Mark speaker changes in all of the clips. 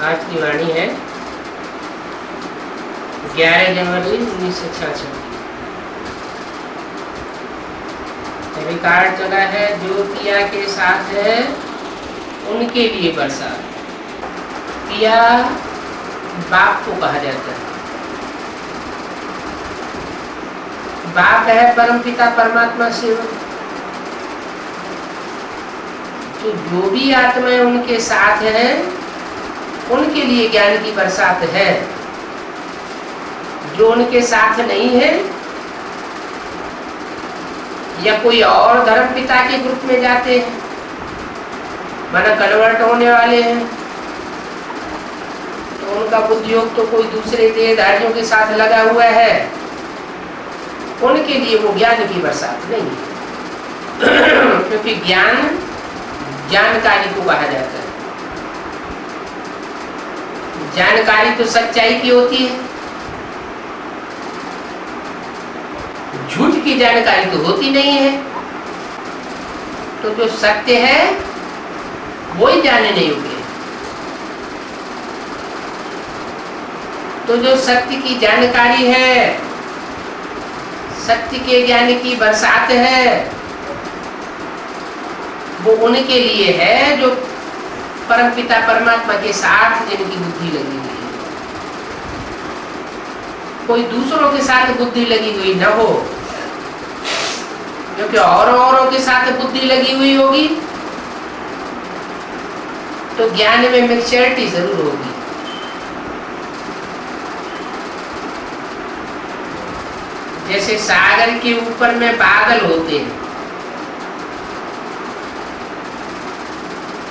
Speaker 1: आज की वाणी है 11 जनवरी 1966। रिकॉर्ड चला है, जो पिया के साथ है उनके लिए बरसात। पिया बाप को कहा जाता है। बाप है परमपिता परमात्मा शिव। तो जो भी आत्माएं उनके साथ है उनके लिए ज्ञान की बरसात है। जो उनके साथ नहीं है या कोई और धर्म पिता के ग्रुप में जाते हैं, माना कन्वर्ट होने वाले हैं, तो उनका बुद्धियोग तो कोई दूसरे देहधारियों के साथ लगा हुआ है, उनके लिए वो ज्ञान की बरसात नहीं है। क्योंकि ज्ञान जानकारी को कहा जाता है। जानकारी तो सच्चाई की होती है, झूठ की जानकारी तो होती नहीं है। तो जो सत्य है वो ही जानने योग्य है। तो जो सत्य की जानकारी है, सत्य के ज्ञान की बरसात है, वो उनके लिए है जो परमपिता परमात्मा के साथ जिनकी बुद्धि लगी हुई है। कोई दूसरों के साथ बुद्धि लगी हुई न हो, क्योंकि औरों के साथ बुद्धि लगी हुई होगी तो ज्ञान में मैच्योरिटी जरूर होगी। जैसे सागर के ऊपर में बादल होते हैं,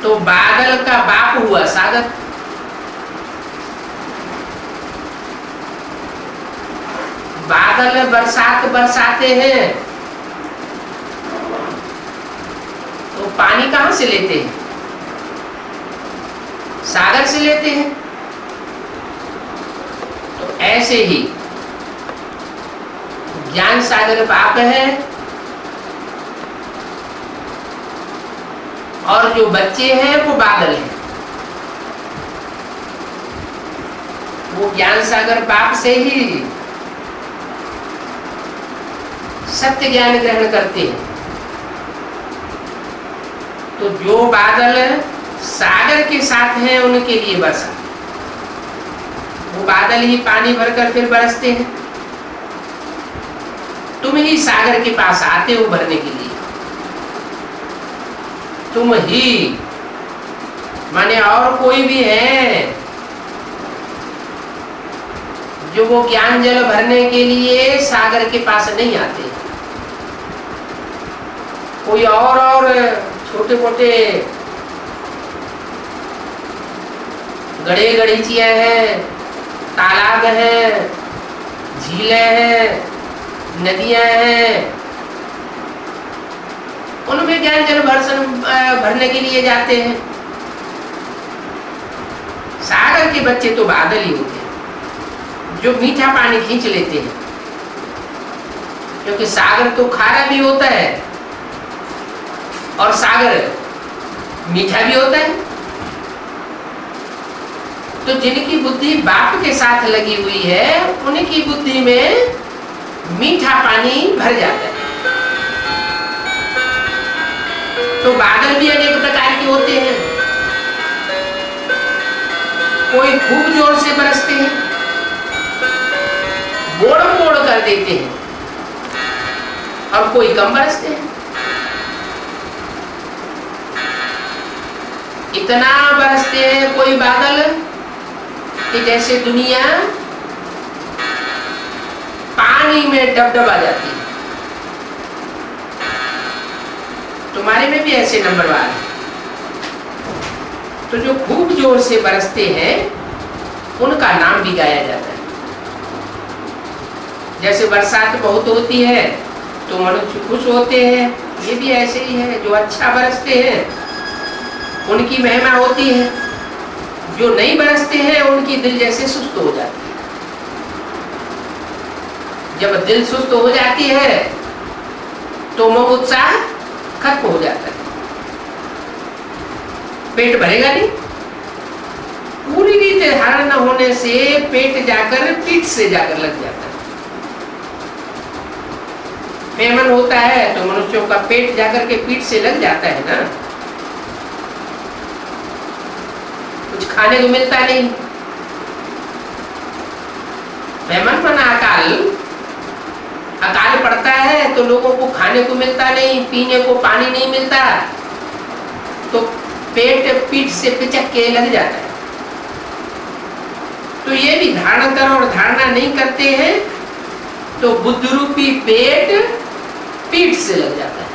Speaker 1: तो बादल का बाप हुआ सागर। बादल बरसात बरसाते हैं तो पानी कहां से लेते हैं? सागर से लेते हैं। तो ऐसे ही ज्ञान सागर बाप है, और जो बच्चे हैं वो बादल हैं। वो ज्ञान सागर बाप से ही सत्य ज्ञान ग्रहण करते हैं। तो जो बादल सागर के साथ हैं उनके लिए बरसा, वो बादल ही पानी भरकर फिर बरसते हैं। तुम ही सागर के पास आते हो भरने के लिए। तुम ही माने और कोई भी है जो वो ज्ञान जल भरने के लिए सागर के पास नहीं आते। कोई और छोटे मोटे गड़े गड़ीचियां हैं, तालाब हैं, झीलें हैं, नदियां हैं, उनमें ज्ञान जल भरने के लिए जाते हैं। सागर के बच्चे तो बादल ही होते हैं जो मीठा पानी खींच लेते हैं, क्योंकि सागर तो खारा भी होता है और सागर मीठा भी होता है। तो जिनकी बुद्धि बाप के साथ लगी हुई है उनकी बुद्धि में मीठा पानी भर जाता है। तो बादल भी अनेक प्रकार के होते हैं। कोई खूब जोर से बरसते हैं, बोड़ बोड़ कर देते हैं, और कोई कम बरसते हैं। इतना बरसते हैं कोई बादल कि जैसे दुनिया पानी में डबडबा जाती है। तुम्हारे में भी ऐसे नंबरवार हैं। तो जो खूब जोर से बरसते हैं उनका नाम भी गाया जाता है। जैसे बरसात बहुत होती है तो मनुष्य खुश होते हैं, ये भी ऐसे ही है। जो अच्छा बरसते हैं उनकी महिमा होती है, जो नहीं बरसते हैं उनकी दिल जैसे सुस्त हो जाती है। जब दिल सुस्त हो जाती है तो मोह उत्साह खत्म हो जाता है, पेट भरेगा नहीं। पूरी रीत धारण न होने से पेट जाकर पीठ से जाकर लग जाता है। फेमन होता है तो मनुष्यों का पेट जाकर के पीठ से लग जाता है ना, कुछ खाने को मिलता नहीं। फेमन मना अकाल, अकाल पड़ता है तो लोगों को खाने को मिलता नहीं, पीने को पानी नहीं मिलता, तो पेट पीठ से पिचक के लग जाता है। तो ये भी धारणा कर और धारणा नहीं करते हैं तो बुद्ध रूपी पेट पीठ से लग जाता है।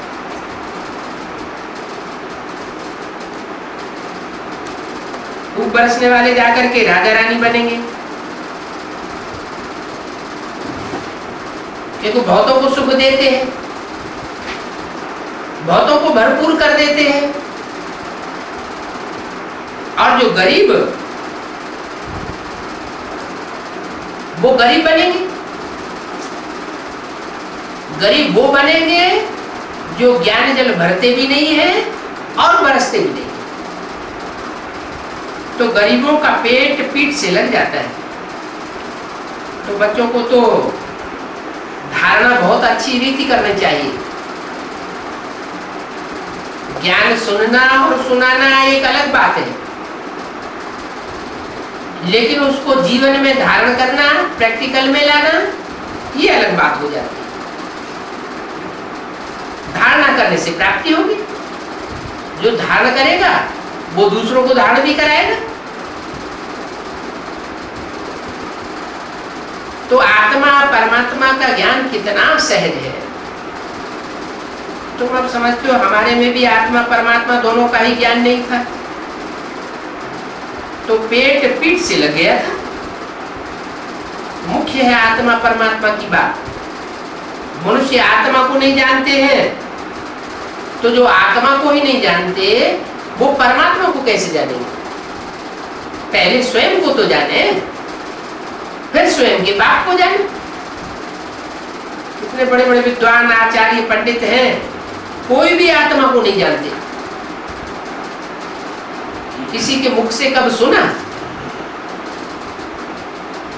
Speaker 1: खूब बरसने वाले जाकर के राजा रानी बनेंगे, क्योंकि बहुतों को सुख देते हैं, बहुतों को भरपूर कर देते हैं। और जो गरीब, वो गरीब बनेंगे। गरीब वो बनेंगे जो ज्ञान जल भरते भी नहीं है और बरसते भी नहीं है। तो गरीबों का पेट पीठ से लग जाता है। तो बच्चों को तो धारणा बहुत अच्छी रीति करनी चाहिए। ज्ञान सुनना और सुनाना एक अलग बात है, लेकिन उसको जीवन में धारण करना, प्रैक्टिकल में लाना, ये अलग बात हो जाती है। धारणा करने से प्राप्ति होगी। जो धारण करेगा वो दूसरों को धारण भी कराएगा। तो आत्मा परमात्मा का ज्ञान कितना सहज है। तुम अब समझते हो हमारे में भी आत्मा परमात्मा दोनों का ही ज्ञान नहीं था, तो पेट पीठ से लग गया था। मुख्य है आत्मा परमात्मा की बात। मनुष्य आत्मा को नहीं जानते हैं, तो जो आत्मा को ही नहीं जानते वो परमात्मा को कैसे जानेंगे। पहले स्वयं को तो जाने, फिर स्वयं के बाप को जाने। इतने बड़े बड़े विद्वान आचार्य पंडित हैं, कोई भी आत्मा को नहीं जानते। किसी के मुख से कब सुना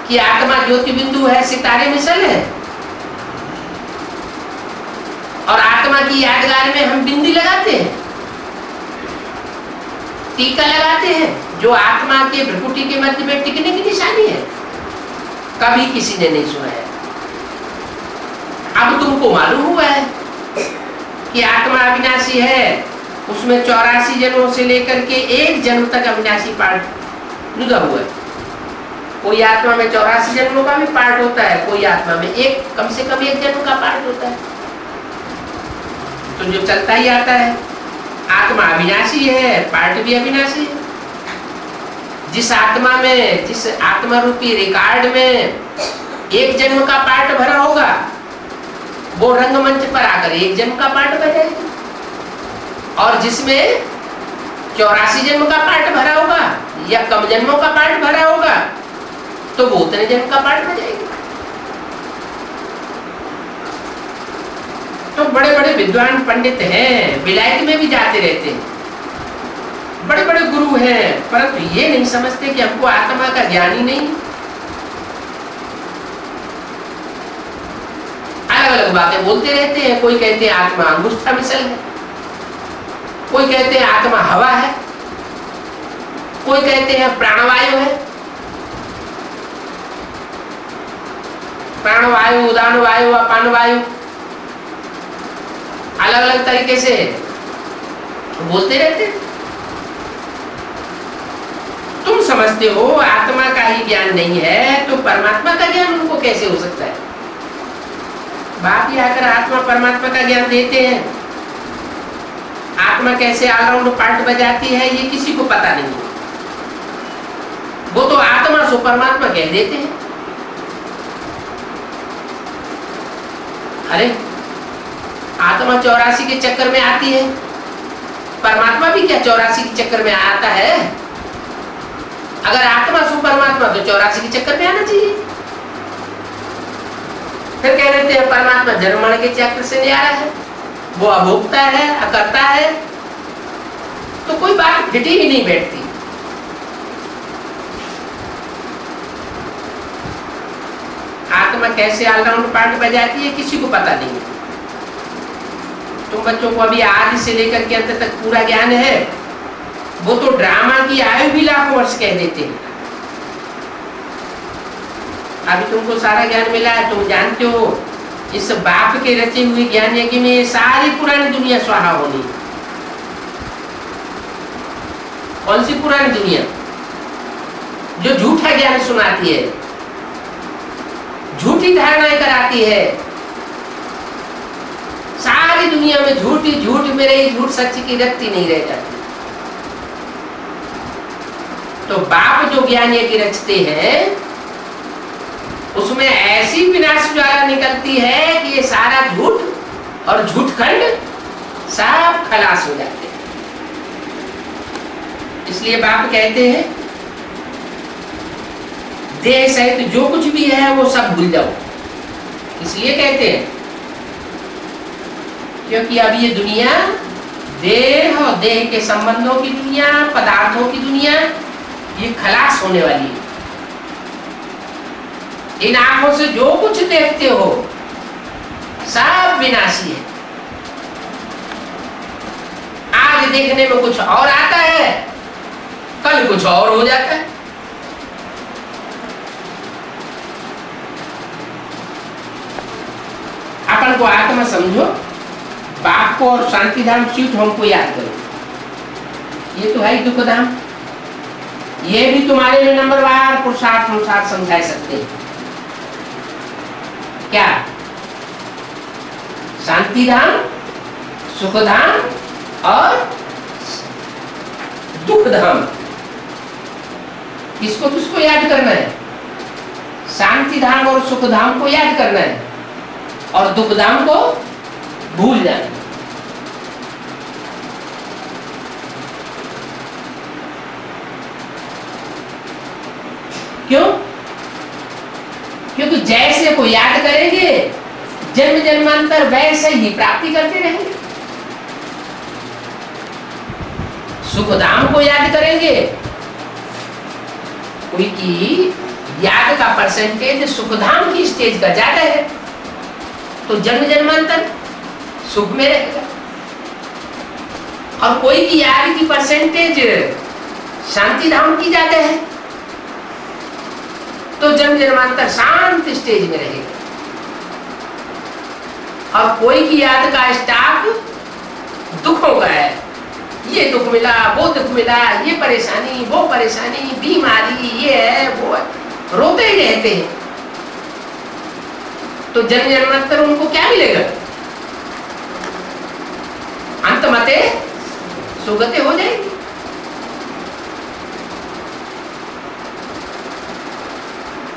Speaker 1: कि आत्मा ज्योति बिंदु है, सितारे मिसल है, और आत्मा की यादगार में हम बिंदी लगाते हैं, टीका लगाते हैं, जो आत्मा के भ्रुकुटी के मध्य में टिकने की निशानी है। कभी किसी ने नहीं सुना है। अब तुमको मालूम हुआ है कि आत्मा अविनाशी है, उसमें 84 जन्मों से लेकर के एक जन्म तक अविनाशी पार्ट जुदा हुआ है। कोई आत्मा में 84 जन्मों का भी पार्ट होता है, कोई आत्मा में एक कम से कम एक जन्म का पार्ट होता है। तो जो चलता ही आता है, आत्मा अविनाशी है, पार्ट भी अविनाशी है। जिस आत्मा में, जिस आत्मा रूपी रिकॉर्ड में एक जन्म का पार्ट भरा होगा, वो रंगमंच पर आकर एक जन्म का पार्ट बजाएगी। और जिसमें 84 जन्म का पार्ट भरा होगा या कम जन्मों का पार्ट भरा होगा, तो वो उतने जन्म का पार्ट बजाएगी। तो बड़े बड़े विद्वान पंडित हैं, विलायत में भी जाते रहते हैं, बड़े बड़े गुरु हैं, परंतु ये नहीं समझते कि हमको आत्मा का ज्ञान ही नहीं। अलग अलग बातें बोलते रहते हैं। कोई कहते हैं आत्मा अंगुष्ठा मिसल है, कोई कहते हैं आत्मा हवा है, कोई कहते हैं प्राणवायु है। प्राणवायु, उदान वायु, अपान वायु, अलग अलग तरीके से बोलते रहते हैं। तुम समझते हो आत्मा का ही ज्ञान नहीं है, तो परमात्मा का ज्ञान उनको कैसे हो सकता है। बाप ही आकर आत्मा परमात्मा का ज्ञान देते हैं। आत्मा कैसे ऑलराउंड पार्ट बजाती है ये किसी को पता नहीं है। वो तो आत्मा सो परमात्मा कह देते हैं। अरे आत्मा 84 के चक्कर में आती है, परमात्मा भी क्या 84 के चक्कर में आता है। अगर आत्मा सु परमात्मा तो 84 के चक्कर में आना चाहिए। फिर कह देते हैं परमात्मा जन्म मरण के चक्र से नहीं आ रहा है, वो अभोक्ता है, अकर्ता है, तो कोई बात फिटी ही नहीं बैठती। आत्मा कैसे ऑलराउंड पार्ट बजाती है किसी को पता नहीं है। तुम बच्चों को अभी आदि से लेकर के अंत तक पूरा ज्ञान है, वो तो ड्रामा की आयु भी लाखों वर्ष कह देते हैं। अभी तुमको सारा ज्ञान मिला है, तुम जानते हो इस बाप के रचे हुए ज्ञान यज्ञ में सारी पुरानी दुनिया स्वाहा होनी। कौन सी पुरानी दुनिया? जो झूठा ज्ञान सुनाती है, झूठी धारणाएं कराती है, सारी दुनिया में झूठी झूठ में रही, झूठ सच की रखती नहीं रह जाती। तो बाप जो ज्ञान यज्ञ रचते हैं उसमें ऐसी विनाश ज्वाला निकलती है कि ये सारा झूठ और झूठ खंड सब खलास हो जाते हैं। इसलिए बाप कहते हैं देह सहित जो कुछ भी है वो सब भूल जाओ। इसलिए कहते हैं क्योंकि अब ये दुनिया देह और देह के संबंधों की दुनिया, पदार्थों की दुनिया, ये खलास होने वाली है। इन आंखों से जो कुछ देखते हो सब विनाशी है। आज देखने में कुछ और आता है, कल कुछ और हो जाता है। अपन को आत्मा समझो, बाप को और शांति धाम स्वीट होम को याद करो। ये तो है दुख धाम। ये भी तुम्हारे लिए नंबरवार पुरुषार्थ अनुसार समझा सकते हैं। क्या? शांति धाम, सुख धाम और दुख धाम। किसको किसको याद करना है? शांति धाम और सुख धाम को याद करना है और दुख धाम को भूल जाना है। क्यों? क्योंकि जैसे को याद करेंगे जन्म जन्मांतर वैसे ही प्राप्ति करते रहेंगे। सुखधाम को याद करेंगे, कोई की याद का परसेंटेज सुखधाम की स्टेज का ज्यादा है तो जन्म जन्मांतर सुख में रहेगा, और कोई की याद की परसेंटेज शांति धाम की ज्यादा है तो जन्म जन्मांतर शांत स्टेज में रहेगा, और कोई की याद का स्टॉक दुखों का है। ये दुख मिला, वो दुख मिला, ये परेशानी, वो परेशानी, बीमारी, ये है, वो है, रोते ही रहते हैं। तो जन्म जन्मांतर उनको क्या मिलेगा? अंत मते सुगते हो जाएगी।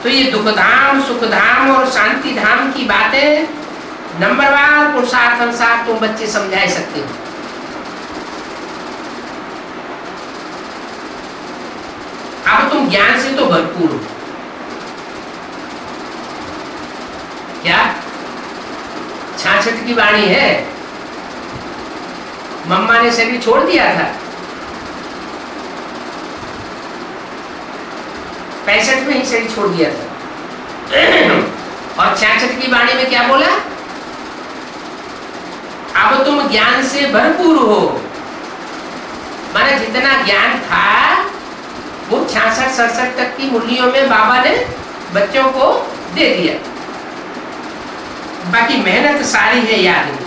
Speaker 1: तो ये दुख धाम, सुख धाम और शांति धाम की बातें नंबरवार पुरुषार्थ अनुसार तुम बच्चे समझा सकते हो। अब तुम ज्ञान से तो भरपूर हो। क्या 66 की वाणी है? मम्मा ने शरीर छोड़ दिया था, 65 में ही शरीर छोड़ दिया था, और 66 की वाणी में क्या बोला? अब तुम ज्ञान से भरपूर हो। माने जितना ज्ञान था वो 66-67 तक की मुरलियों में बाबा ने बच्चों को दे दिया। बाकी मेहनत सारी है याद में।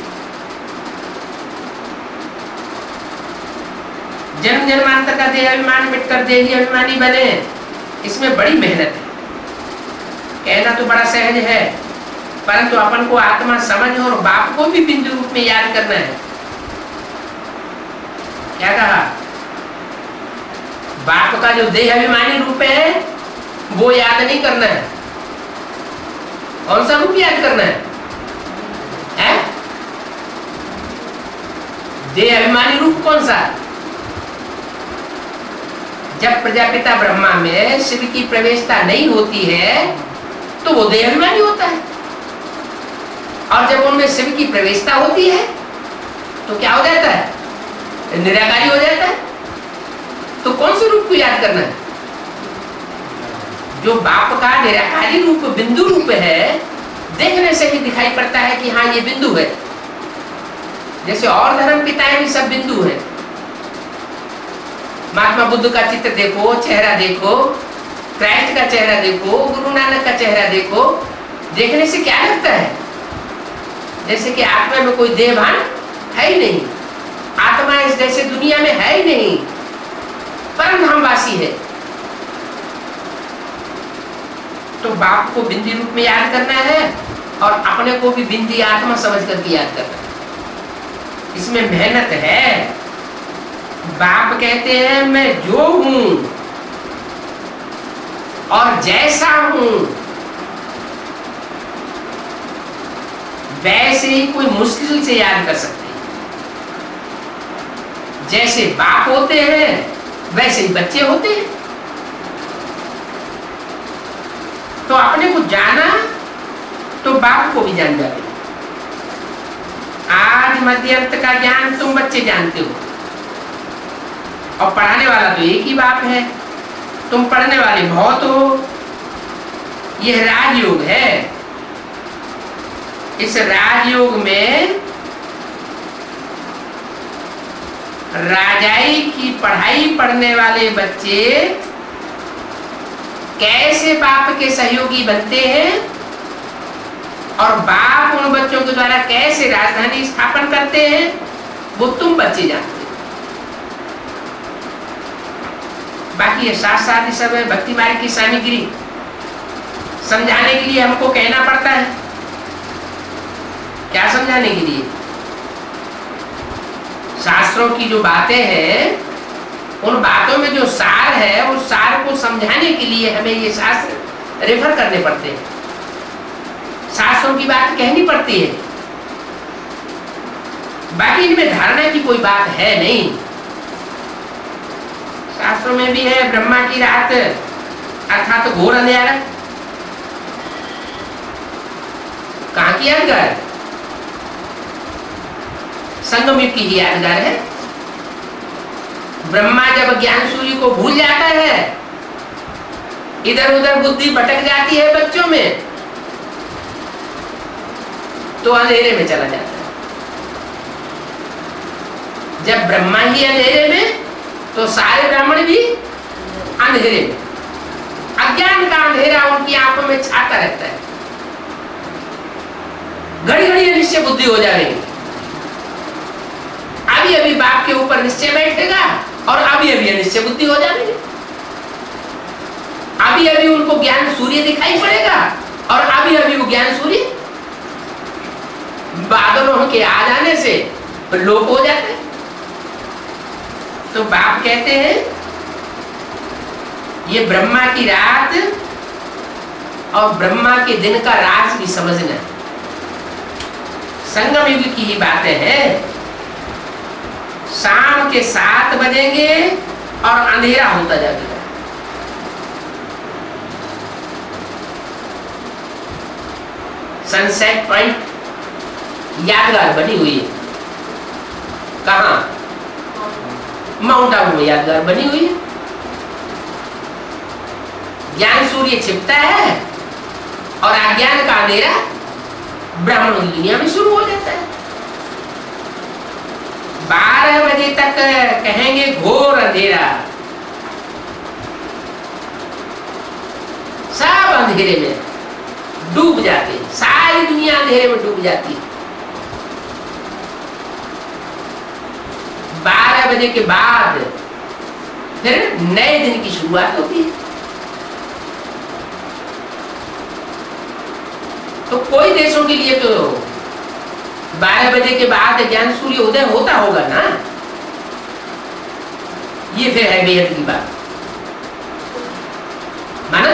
Speaker 1: जन्म जन्मांतर का देह अभिमान मिटकर देही अभिमानी बने, इसमें बड़ी मेहनत है। कहना तो बड़ा सहज है, परंतु अपन को आत्मा समझ और बाप को भी बिंदु रूप में याद करना है। क्या कहा? बाप का जो देह अभिमानी रूप है वो याद नहीं करना है। कौन सा रूप याद करना है? देह अभिमानी रूप कौन सा? जब प्रजापिता ब्रह्मा में शिव की प्रवेशता नहीं होती है तो वो देह अभिमानी होता है, और जब उनमें शिव की प्रवेशता होती है तो क्या हो जाता है? निराकारी हो जाता है। तो कौन से रूप को याद करना है? जो बाप का निराकारी रूप बिंदु रूप है, देखने से ही दिखाई पड़ता है कि हाँ ये बिंदु है। जैसे और धर्म पिताएं भी सब बिंदु हैं। महात्मा बुद्ध का चित्र देखो, चेहरा देखो, क्राइस्ट का चेहरा देखो, गुरु नानक का चेहरा देखो, देखने से क्या लगता है? जैसे कि आत्मा में कोई देहभान है ही नहीं, आत्मा इस जैसे दुनिया में है ही नहीं, परम धामवासी है। तो बाप को बिंदी रूप में याद करना है और अपने को भी बिंदी आत्मा समझ करके याद करना है। इसमें मेहनत है। बाप कहते हैं मैं जो हूं और जैसा हूं वैसे ही कोई मुश्किल से याद कर सकते हैं। जैसे बाप होते हैं वैसे ही बच्चे होते हैं। तो अपने को जाना तो बाप को भी जान जाते। आज मध्यंत का ज्ञान तुम बच्चे जानते हो और पढ़ाने वाला तो एक ही बाप है। तुम पढ़ने वाले बहुत हो। यह राजयोग है। इस राजयोग में राजाई की पढ़ाई पढ़ने वाले बच्चे कैसे बाप के सहयोगी बनते हैं और बाप उन बच्चों के द्वारा कैसे राजधानी स्थापन करते हैं, वो तुम बच्चे जानते हो। बाकी ये साथ साथ ही सब भक्ति मार्ग की सामग्री समझाने के लिए हमको कहना पड़ता है। क्या समझाने के लिए? शास्त्रों की जो बातें हैं, उन बातों में जो सार है, उस सार को समझाने के लिए हमें ये शास्त्र रेफर करने पड़ते हैं। शास्त्रों की बात कहनी पड़ती है। बाकी इनमें धारणा की कोई बात है नहीं। शास्त्रों में भी है ब्रह्मा की रात अर्थात घोर अंधेरा। कहां की यादगार? संगम युग की यादगार है। ब्रह्मा जब ज्ञान सूर्य को भूल जाता है, इधर उधर बुद्धि भटक जाती है बच्चों में, तो अंधेरे में चला जाता है। जब ब्रह्मा ही अंधेरे में, तो सारे ब्राह्मण भी अंधेरे में। अज्ञान का अंधेरा उनकी आंखों में छाता रहता है। घड़ी घड़ी निश्चय बुद्धि हो जाएगी। अभी अभी बाप के ऊपर निश्चय बैठेगा और अभी अभी अनिश्चय बुद्धि हो जाएगी। अभी अभी उनको ज्ञान सूर्य दिखाई पड़ेगा और अभी अभी वो ज्ञान सूर्य बादलों के आ जाने से लोप हो जाते हैं। तो बाप कहते हैं ये ब्रह्मा की रात और ब्रह्मा के दिन का राज भी समझना। संगम युग की ही बातें हैं। शाम के 7 बजेंगे और अंधेरा होता जाएगा। सनसेट पॉइंट यादगार बनी हुई है। कहां? माउंट आबू में यादगार बनी हुई है। ज्ञान सूर्य छिपता है और अज्ञान का अंधेरा ब्राह्मणों की दुनिया में शुरू हो जाता है। 12 बजे तक कहेंगे घोर अंधेरा, सब अंधेरे में डूब जाते हैं। सारी दुनिया अंधेरे में डूब जाती है। 12 बजे के बाद फिर नए दिन की शुरुआत होती है। तो कोई देशों के लिए तो 12 बजे के बाद ज्ञान सूर्य उदय होता होगा ना। ये फिर है बेहद की बात। माना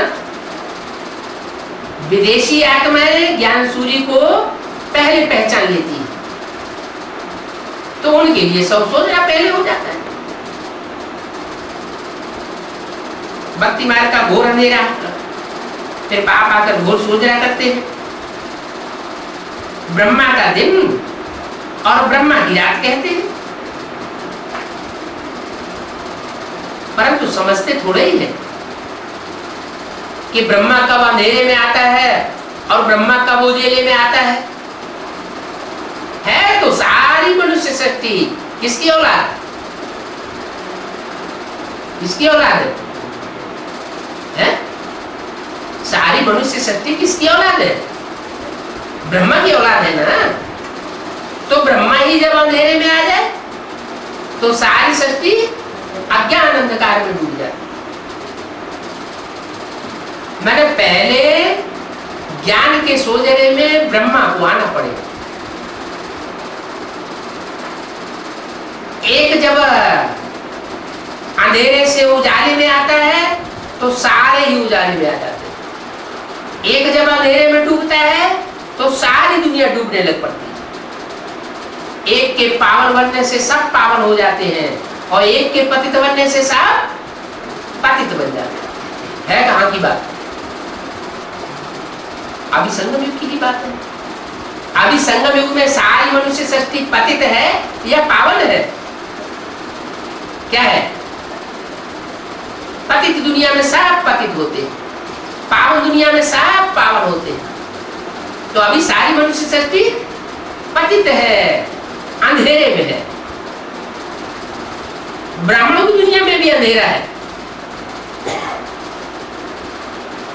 Speaker 1: विदेशी आत्माएं ज्ञान सूर्य को पहले पहचान लेती है, तो उनके लिए सब सोचना पहले हो जाता है। भक्ति मार्ग का घोर अंधेरा, फिर बाप आकर घोर सोचना करते हैं। ब्रह्मा का दिन और ब्रह्मा की रात कहते हैं, परंतु समझते थोड़े ही है। कि ब्रह्मा कब अंधेरे में आता है और ब्रह्मा कब उजेले में आता है? है तो सारी मनुष्य शक्ति किसकी औलाद? किसकी औलाद है? सारी मनुष्य शक्ति किसकी औलाद है? ब्रह्मा की औलाद है ना। तो ब्रह्मा ही जब अंधेरे में आ जाए तो सारी शक्ति अज्ञान अंधकार में डूब जाती। मैंने पहले ज्ञान के सोजरे में ब्रह्मा को आना पड़ेगा। एक जब अंधेरे से उजाले में आता है तो सारे ही उजाले में आ जाते हैं। एक जब अंधेरे में डूबता है तो सारी दुनिया डूबने लग पड़ती है। एक के पावन बनने से सब पावन हो जाते हैं और एक के पतित बनने से सब पतित बन जाते हैं। है कहां की बात? अभी संगम युग की ही बात है। अभी संगम युग में सारी मनुष्य सृष्टि पतित है या पावन है? क्या है? पतित दुनिया में सब पतित होते हैं, पावन दुनिया में सब पावन होते हैं। तो अभी सारी मनुष्य सृष्टि पतित है, अंधेरे में है। ब्राह्मणों की दुनिया में भी अंधेरा है।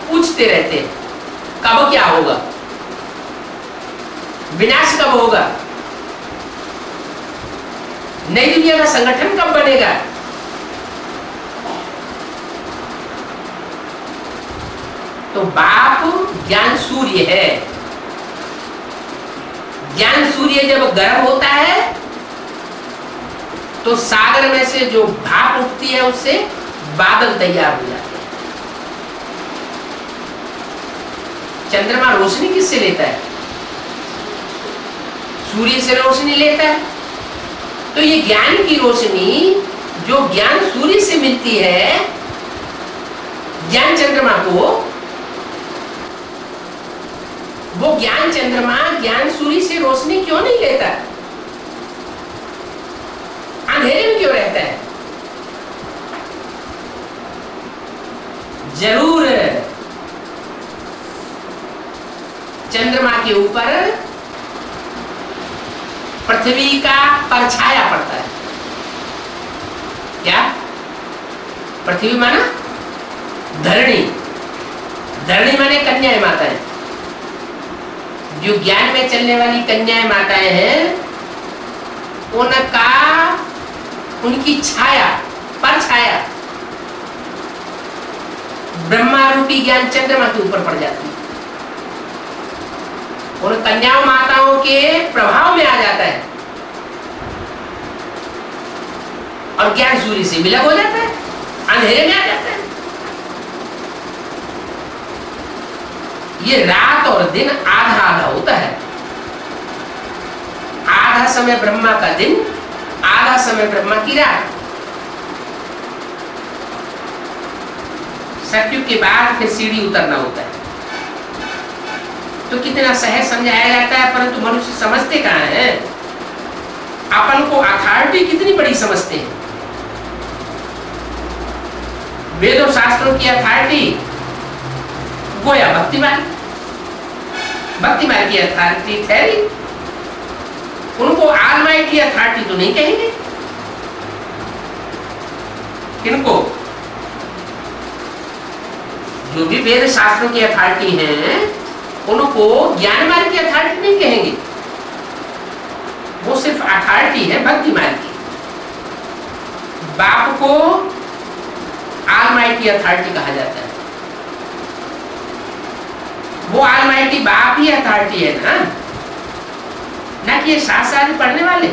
Speaker 1: पूछते रहते हैं कब क्या होगा, विनाश कब होगा, नई दुनिया का संगठन कब बनेगा। तो बाप ज्ञान सूर्य है। ज्ञान सूर्य जब गर्म होता है तो सागर में से जो भाप उठती है उससे बादल तैयार हो जाते हैं। चंद्रमा रोशनी किससे लेता है? सूर्य से रोशनी लेता है। तो ये ज्ञान की रोशनी जो ज्ञान सूर्य से मिलती है, ज्ञान चंद्रमा को, वो ज्ञान चंद्रमा ज्ञान सूर्य से रोशनी क्यों नहीं लेता? अंधेरे में क्यों रहता है? जरूर चंद्रमा के ऊपर पृथ्वी का परछाया पड़ता है। क्या? पृथ्वी माना धरणी, धरणी माने कन्याएं माताएं। जो ज्ञान में चलने वाली कन्याएं माताएं हैं उनका, उनकी छाया, परछाया ब्रह्मा रूपी ज्ञान चंद्रमा के ऊपर पड़ जाती है। उन कन्याओं माताओं के प्रभाव में आ जाता है और ज्ञान सूर्य से विलय हो जाता है, अंधेरे में आ जाता है। ये रात और दिन आधा आधा होता है। आधा समय ब्रह्मा का दिन, आधा समय ब्रह्मा की रात। सतयुग के बाद फिर सीढ़ी उतरना होता है। तो कितना सहज समझाया जाता है, परंतु मनुष्य समझते कहां है? अपन को अथॉरिटी कितनी बड़ी समझते हैं। वेद और शास्त्रों की अथॉरिटी गोया भक्ति मार्ग, भक्ति मार्ग की अथॉरिटी ठहरी। उनको ऑलमाइटी अथॉरिटी तो नहीं कहेंगे। किनको? जो भी वेद शास्त्रों की अथॉरिटी हैं उनको ज्ञान मार्ग की अथॉरिटी नहीं कहेंगे। वो सिर्फ अथॉरिटी है भक्ति मार्ग की। बाप को ऑलमाइटी अथॉरिटी कहा जाता है। वो ऑलमाइटी बाप ही अथॉरिटी है ना कि ये शास्त्र पढ़ने वाले।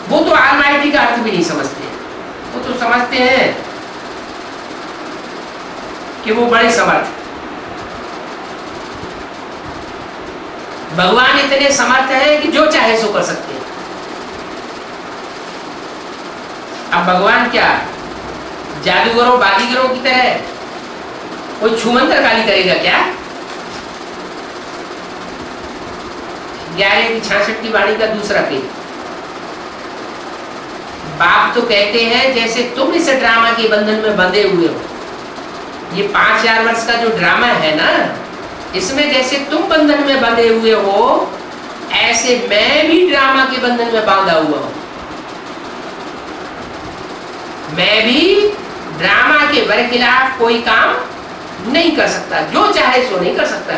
Speaker 1: वो तो ऑलमाइटी का अर्थ भी नहीं समझते। वो तो समझते हैं कि वो बड़े समर्थ। भगवान इतने समर्थ है कि जो चाहे सो कर सकते हैं। अब भगवान क्या जादूगरों बाजीगरों की तरह कोई छुमंतर काली करेगा क्या? 11 की 66 की वाणी का दूसरा पेज। बाप तो कहते हैं जैसे तुम इस ड्रामा के बंधन में बंधे हुए हो, ये 5000 वर्ष का जो ड्रामा है ना, इसमें जैसे तुम बंधन में बंधे हुए हो, ऐसे मैं भी ड्रामा के बंधन में बांधा हुआ हूं। मैं भी ड्रामा के बरखिलाफ कोई काम नहीं कर सकता, जो चाहे सो नहीं कर सकता।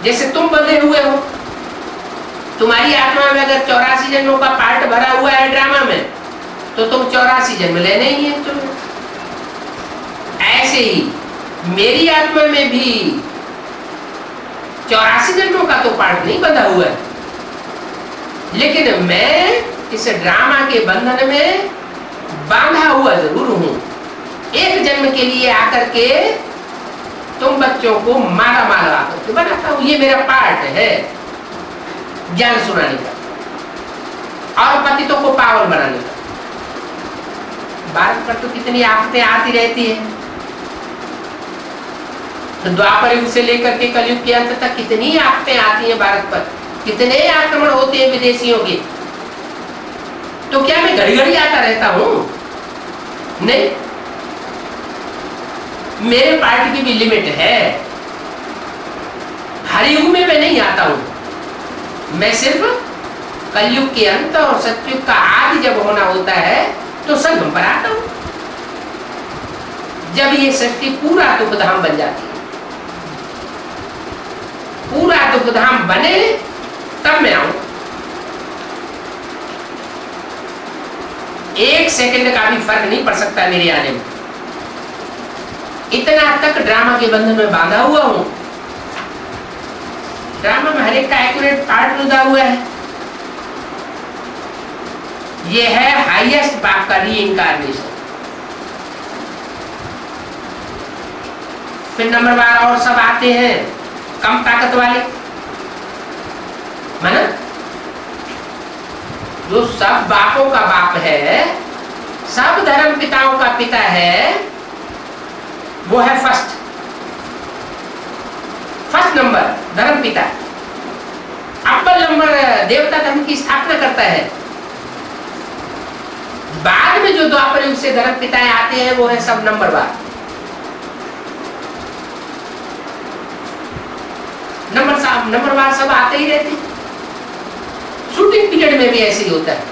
Speaker 1: जैसे तुम बंधे हुए हो, तुम्हारी आत्मा में अगर 84 जन्मों का पार्ट भरा हुआ है ड्रामा में, तो तुम 84 जन्म लेने ही है तुम्हें। ऐसे ही मेरी आत्मा में भी 84 जन्मों का तो पार्ट नहीं बंधा हुआ है, लेकिन मैं इस ड्रामा के बंधन में बांधा हुआ जरूर हूं। एक जन्म के लिए आकर के तुम बच्चों को माला माला आकर के बनाता हूं, ये मेरा पार्ट है ज्ञान सुनाने का और पतितों को पावन बनाने का। भारत पर तो कितनी आफतें आती रहती है, तो द्वापर युग से लेकर के कलयुग के अंत तक कितनी आफतें आती हैं भारत पर, कितने आक्रमण होते हैं विदेशियों के। तो क्या मैं घड़ी घड़ी आता रहता हूं? नहीं, मेरे पार्ट की भी लिमिट है। हर युग में मैं नहीं आता हूं, मैं सिर्फ कलयुग के अंत और सतयुग का आदि जब होना होता है तो संगम पर आता हूं, जब ये सृष्टि पूरा दुखधाम बन जाती है। पूरा दुखधाम बने तब मैं आऊं। एक सेकंड का भी फर्क नहीं पड़ सकता मेरे आने में। इतना तक ड्रामा के बंधन में बांधा हुआ हूं। ड्रामा में हर एक का एक्यूरेट पार्ट जुड़ा हुआ है। ये है हाईएस्ट बाप का रीइंकार्नेशन। फिर नंबर बार और सब आते हैं कम ताकत वाले, माना जो सब बापों का बाप है, सब धर्म पिताओं का पिता है, वो है फर्स्ट नंबर धर्म पिता। अव्वल नंबर देवता धर्म की स्थापना करता है। बाद में जो द्वापर युग से धर्म पिताएं आते हैं वो है सब नंबर बार। नंबर बार सब आते ही रहते हैं। शूटिंग पीरियड में भी ऐसे ही होता है।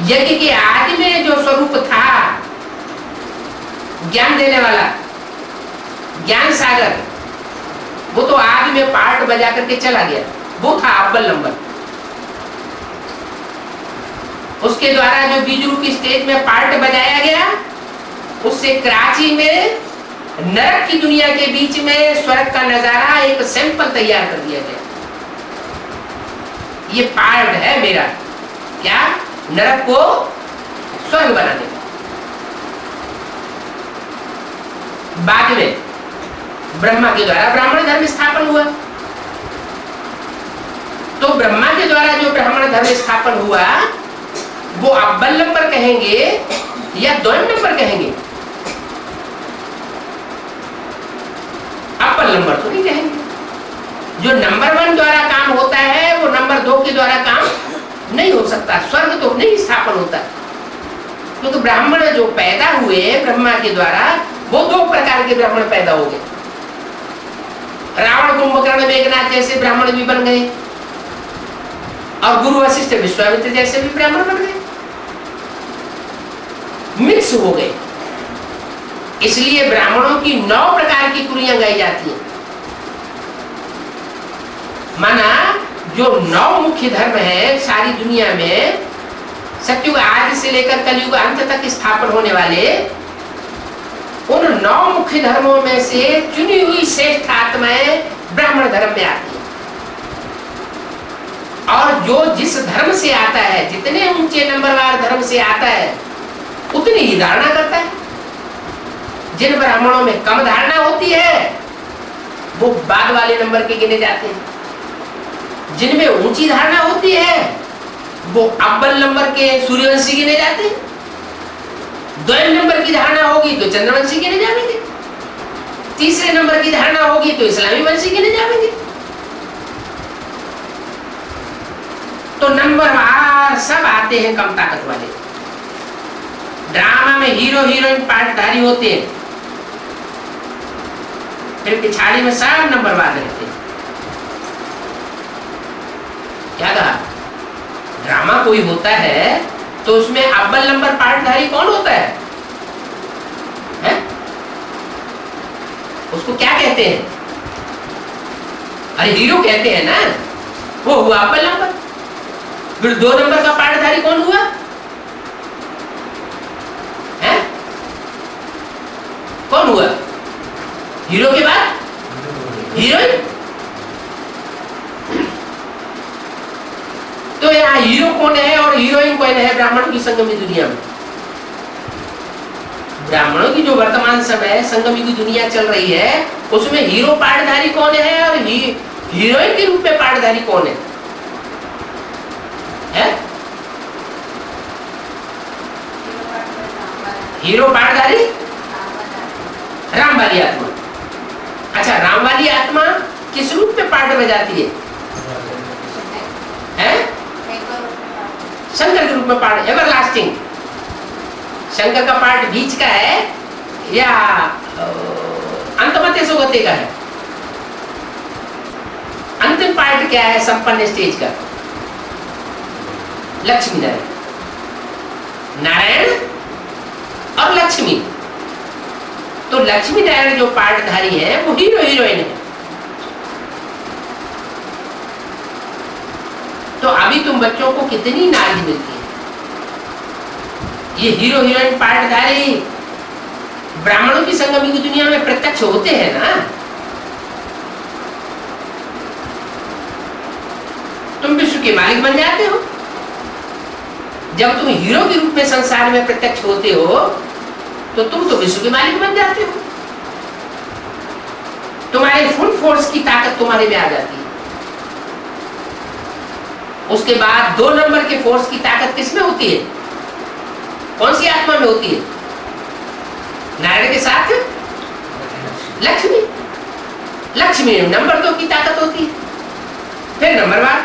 Speaker 1: यज्ञ के आदि में जो स्वरूप था ज्ञान देने वाला, ज्ञान सागर, वो तो आदि में पार्ट बजा करके चला गया, वो था अव्वल नंबर। उसके द्वारा जो बीज रूप की स्टेज में पार्ट बजाया गया, उससे कराची में नरक की दुनिया के बीच में स्वर्ग का नजारा एक सैंपल तैयार कर दिया गया। ये पार्ट है मेरा, क्या? नरक को स्वर्ग बनाने का। बाद में ब्रह्मा के द्वारा ब्राह्मण धर्म स्थापन हुआ। तो ब्रह्मा के द्वारा जो ब्राह्मण धर्म स्थापन हुआ, वो अव्वल नंबर कहेंगे या द्वयम नंबर कहेंगे? अव्वल नंबर तो नहीं कहेंगे। जो नंबर 1 द्वारा काम होता है वो नंबर 2 के द्वारा काम नहीं हो सकता। स्वर्ग तो नहीं स्थापन होता, क्योंकि ब्राह्मण जो पैदा हुए ब्रह्मा के द्वारा, वो 2 प्रकार के ब्राह्मण पैदा हो गए। रावण कुंभकर्ण मेघनाथ जैसे ब्राह्मण भी बन गए, और गुरु वशिष्ठ विश्वामित्र जैसे भी ब्राह्मण बन गए, मिक्स हो गए। इसलिए ब्राह्मणों की 9 प्रकार की कुरियां गाई जाती हैं। माना जो 9 मुख्य धर्म है सारी दुनिया में, सतयुग आदि से लेकर कलयुग अंत तक स्थापन होने वाले, उन 9 मुख्य धर्मों में से चुनी हुई श्रेष्ठ आत्माएं ब्राह्मण धर्म में आती है। और जो जिस धर्म से आता है, जितने ऊंचे नंबरवार धर्म से आता है, उतनी ही धारणा करता है। जिन ब्राह्मणों में कम धारणा होती है वो बाद वाले नंबर के गिने जाते हैं। जिनमें ऊंची धारणा होती है वो अव्वल नंबर के सूर्यवंशी गिने जाते हैं। द्वयम नंबर की धारणा होगी तो चंद्रवंशी गिने जाएंगे। तीसरे नंबर की धारणा होगी तो इस्लामी वंशी गिने जाएंगे। तो नंबर वार सब आते हैं कम ताकत वाले। ड्रामा में हीरो हीरोइन पार्टधारी होते हैं, फिर पिछाड़ी में सब नंबरवार रहते हैं। क्या कहा? ड्रामा कोई होता है तो उसमें अव्वल नंबर पार्टधारी कौन होता है? उसको क्या कहते हैं? अरे हीरो कहते हैं ना, वो हुआ अव्वल नंबर। फिर 2 नंबर का पार्टधारी कौन हुआ? है? कौन हुआ? हीरो के बाद हीरोइन। तो यहाँ हीरो कौन है और हीरोइन कौन है ब्राह्मणों की संगमी दुनिया में? ब्राह्मणों की जो वर्तमान समय संगमी की दुनिया चल रही है, उसमें हीरो पार्टधारी कौन है और हीरोइन के रूप में पार्टधारी कौन है? हीरो पार्टधारी राम वाली आत्मा। अच्छा, राम वाली आत्मा किस रूप में पार्ट बजाती है? शंकर के रूप में पार्ट, एवरलास्टिंग। शंकर का पार्ट बीच का है या अंतमते सुगते का है? अंतिम पार्ट क्या है संपन्न स्टेज का? लक्ष्मी नारायण, नारायण और लक्ष्मी। तो लक्ष्मी नारायण जो पार्टधारी है वो हीरो हीरोइन है। तो अभी तुम बच्चों को कितनी नॉलेज मिलती है? ये हीरो हीरोइन पार्टधारी ब्राह्मणों की संगमी की दुनिया में प्रत्यक्ष होते हैं ना। तुम विश्व के मालिक बन जाते हो जब तुम हीरो के रूप में संसार में प्रत्यक्ष होते हो, तो तुम तो विश्व के मालिक बन जाते हो। तुम्हारे फुल फोर्स की ताकत तुम्हारे में आ जाती है। उसके बाद 2 नंबर के फोर्स की ताकत किसमें होती है? कौन सी आत्मा में होती है? नारायण के साथ लक्ष्मी। लक्ष्मी नंबर 2 की ताकत होती है। फिर नंबर 1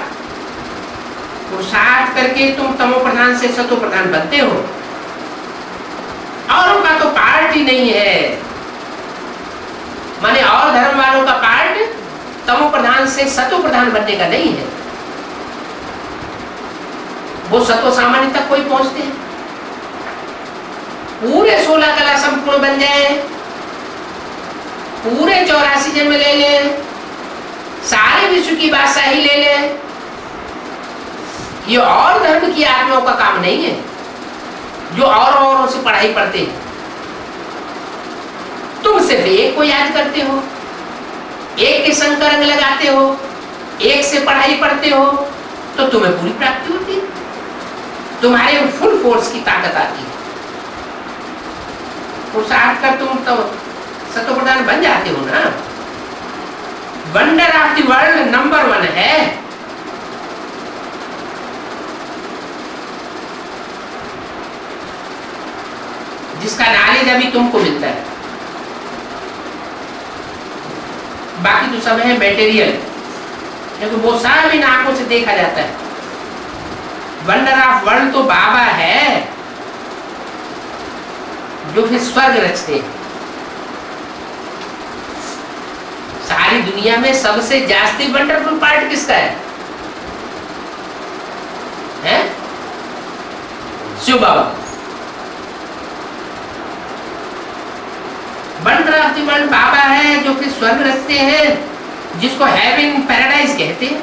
Speaker 1: पुरुषार्थ करके तुम तमो प्रधान से सतो प्रधान बनते हो। औरों का तो पार्ट ही नहीं है, माने और धर्म वालों का पार्ट तमो प्रधान से सतो प्रधान बनने का नहीं है। वो सतो सामान्य तक कोई पहुंचते हैं, पूरे 16 कला संपूर्ण बन जाए, पूरे 84 जन्म ले ले, सारे विश्व की बादशाही ले ले। ये और धर्म की आत्माओं का काम नहीं है जो औरों से पढ़ाई पढ़ते हैं। तुम सिर्फ एक को याद करते हो, एक के संग रंग लगाते हो, एक से पढ़ाई पढ़ते हो, तो तुम्हें पूरी प्राप्ति होती है। तुम्हारे फुल फोर्स की ताकत आती है। पुरुषार्थ कर तुम तो सतो प्रधान बन जाते हो ना। Wonder of the world number 1 है। जिसका नॉलेज अभी तुमको मिलता है, बाकी तो सब है मटेरियल, क्योंकि वो सब इन आंखों से देखा जाता है। वंडर ऑफ वर्ल्ड तो बाबा है जो फिर स्वर्ग रचते हैं। सारी दुनिया में सबसे जास्ती वंडरफुल पार्ट किसका है? शिव बाबा। वंडर ऑफ द वर्ल्ड बाबा है जो फिर स्वर्ग रचते हैं, जिसको हेवन पैराडाइज कहते हैं।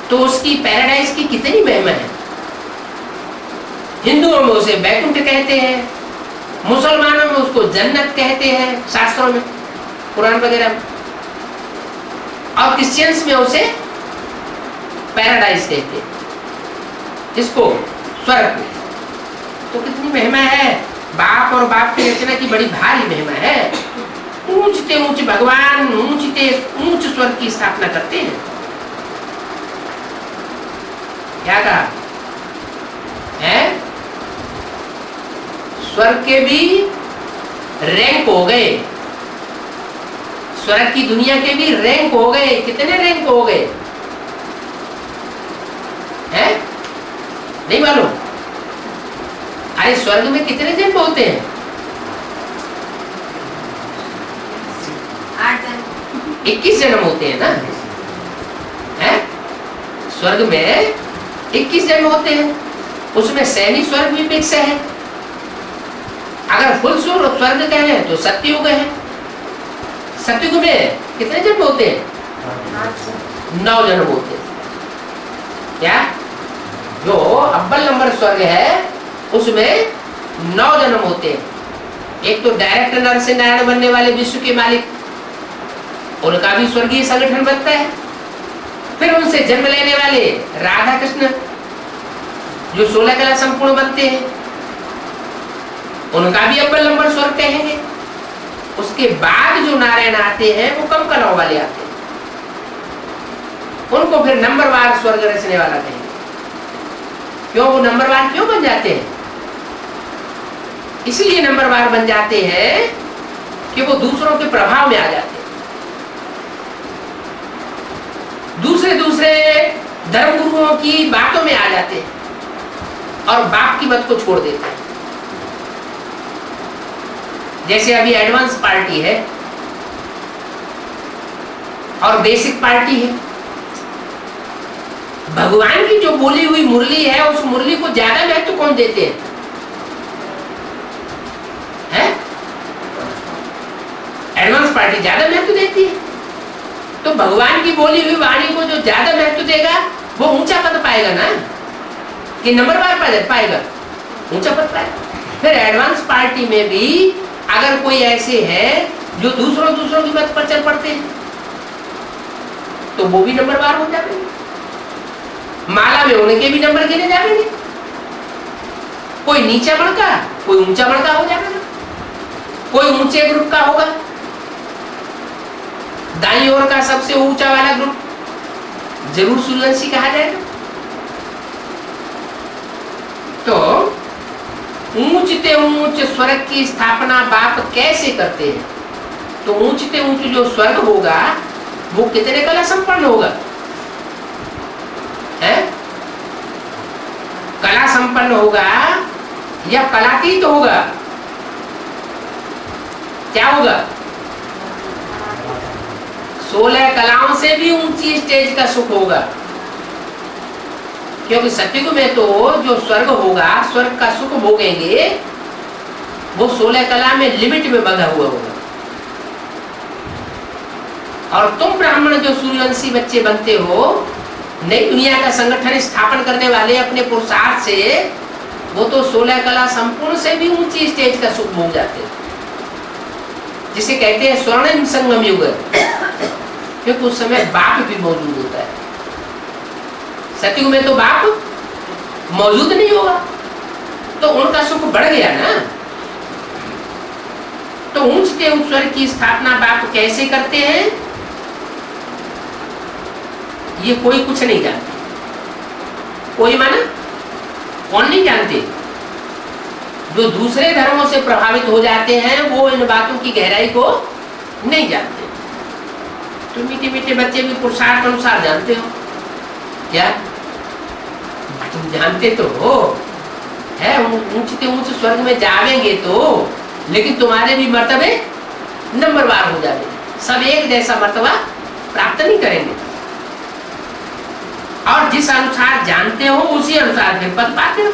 Speaker 1: तो उसकी पैराडाइज की कितनी महिमा है। हिंदुओं में उसे बैकुंठ कहते हैं, मुसलमानों में उसको जन्नत कहते हैं शास्त्रों में, कुरान वगैरह में, और क्रिश्चियंस में उसे पैराडाइज कहते हैं, जिसको स्वर्ग। तो कितनी महिमा है। बाप और बाप की रचना की बड़ी भारी महिमा है। ऊंचते ऊंच भगवान ऊंचते ऊंच स्वर्ग की स्थापना करते हैं। क्या कहा है? स्वर्ग के भी रैंक हो गए, स्वर्ग की दुनिया के भी रैंक हो गए। कितने रैंक हो गए हैं? नहीं मालूम? अरे स्वर्ग में कितने जन्म होते हैं? 21 जन्म होते हैं ना, है? स्वर्ग में 21 जन्म होते हैं, उसमें सैनी स्वर्ग भी मिक्स है। अगर फुल स्वर्ग कहें तो सत्युग है। सत्युग में कितने जन्म होते हैं? 9 जन्म होते हैं। क्या? जो अव्वल नंबर स्वर्ग है उसमें 9 जन्म होते हैं। एक तो डायरेक्ट नर से नारायण बनने वाले विश्व के मालिक, उनका भी स्वर्गीय संगठन बनता है। फिर उनसे जन्म लेने वाले राधा कृष्ण जो 16 कला संपूर्ण बनते हैं, उनका भी अव्वल नंबर स्वर्ग कहेंगे। उसके बाद जो नारायण आते हैं वो कम कलाओं वाले आते हैं, उनको फिर नंबरवार स्वर्ग रचने वाला कहेंगे। क्यों वो नंबरवार क्यों बन जाते हैं? इसलिए नंबरवार बन जाते हैं कि वो दूसरों के प्रभाव में आ जाते हैं, दूसरे धर्म गुरुओं की बातों में आ जाते हैं और बाप की मत को छोड़ देते हैं। जैसे अभी एडवांस पार्टी है और बेसिक पार्टी है। भगवान की जो बोली हुई मुरली है उस मुरली को ज्यादा महत्व कौन देते हैं? एडवांस पार्टी ज्यादा महत्व देती है। तो भगवान की बोली हुई वाणी को जो ज्यादा महत्व देगा वो ऊंचा पद पाएगा ना, कि नंबरवार पाएगा, ऊंचा पद पाएगा। फिर एडवांस पार्टी में भी अगर कोई ऐसे है जो दूसरों की मत पर चल पड़ते हैं तो वो भी नंबरवार हो जाएंगे। माला में उनके भी नंबर गिने जाएंगे। कोई नीचा वर्ग का, कोई ऊंचा वर्ग का हो जाएगा, कोई ऊंचे ग्रुप का होगा। दाईं ओर का सबसे ऊंचा वाला ग्रुप जरूर सूर्यवंशी कहा जाएगा। तो ऊंचते ऊंच स्वर्ग की स्थापना बाप कैसे करते हैं? तो ऊंचते ऊंच जो स्वर्ग होगा वो कितने कला संपन्न होगा? है? कला संपन्न होगा या कलातीत होगा? क्या होगा? 16 कलाओं से भी ऊंची स्टेज का सुख होगा। क्योंकि सत्युग में तो जो स्वर्ग होगा, स्वर्ग का सुख भोगेंगे, वो 16 कला में लिमिट में बंधा हुआ होगा। और तुम ब्राह्मण जो सूर्यवंशी बच्चे बनते हो, नई दुनिया का संगठन स्थापन करने वाले अपने पुरुषार्थ से, वो तो 16 कला संपूर्ण से भी ऊंची स्टेज का सुख भोग जाते हैं, जिसे कहते हैं स्वर्णिम संगम युग। क्योंकि उस समय बाप भी मौजूद होता है। सतयुग में तो बाप मौजूद नहीं होगा, तो उनका सुख बढ़ गया ना। तो ऊंचते ऊंच स्वर्ग की स्थापना बाप कैसे करते हैं, ये कोई कुछ नहीं जानते। कोई माना कौन नहीं जानते? जो दूसरे धर्मों से प्रभावित हो जाते हैं वो इन बातों की गहराई को नहीं जानते। तो मीठे मीठे बच्चे भी पुरुषार्थ अनुसार जानते हो क्या? तुम जानते तो हो है, ऊंचते ऊंच स्वर्ग में जावेंगे तो, लेकिन तुम्हारे भी मर्तबे नंबरवार हो जाएंगे। सब एक जैसा मर्तबा प्राप्त नहीं करेंगे, और जिस अनुसार जानते हो उसी अनुसार फिर पद पाते हो।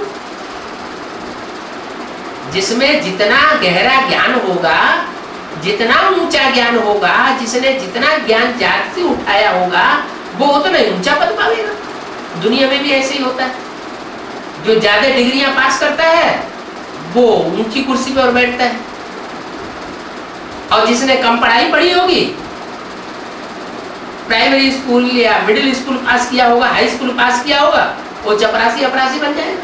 Speaker 1: जिसमें जितना गहरा ज्ञान होगा, जितना ऊंचा ज्ञान होगा, जिसने जितना ज्ञान जात से उठाया होगा, वो उतना ऊंचा पद पाएगा। दुनिया में भी ऐसे ही होता है। जो ज्यादा डिग्रियां पास करता है वो ऊंची कुर्सी पर बैठता है, और जिसने कम पढ़ाई पढ़ी होगी, प्राइमरी स्कूल या मिडिल स्कूल पास किया होगा, हाई स्कूल पास किया होगा, वो चपरासी अपरासी बन जाएगा।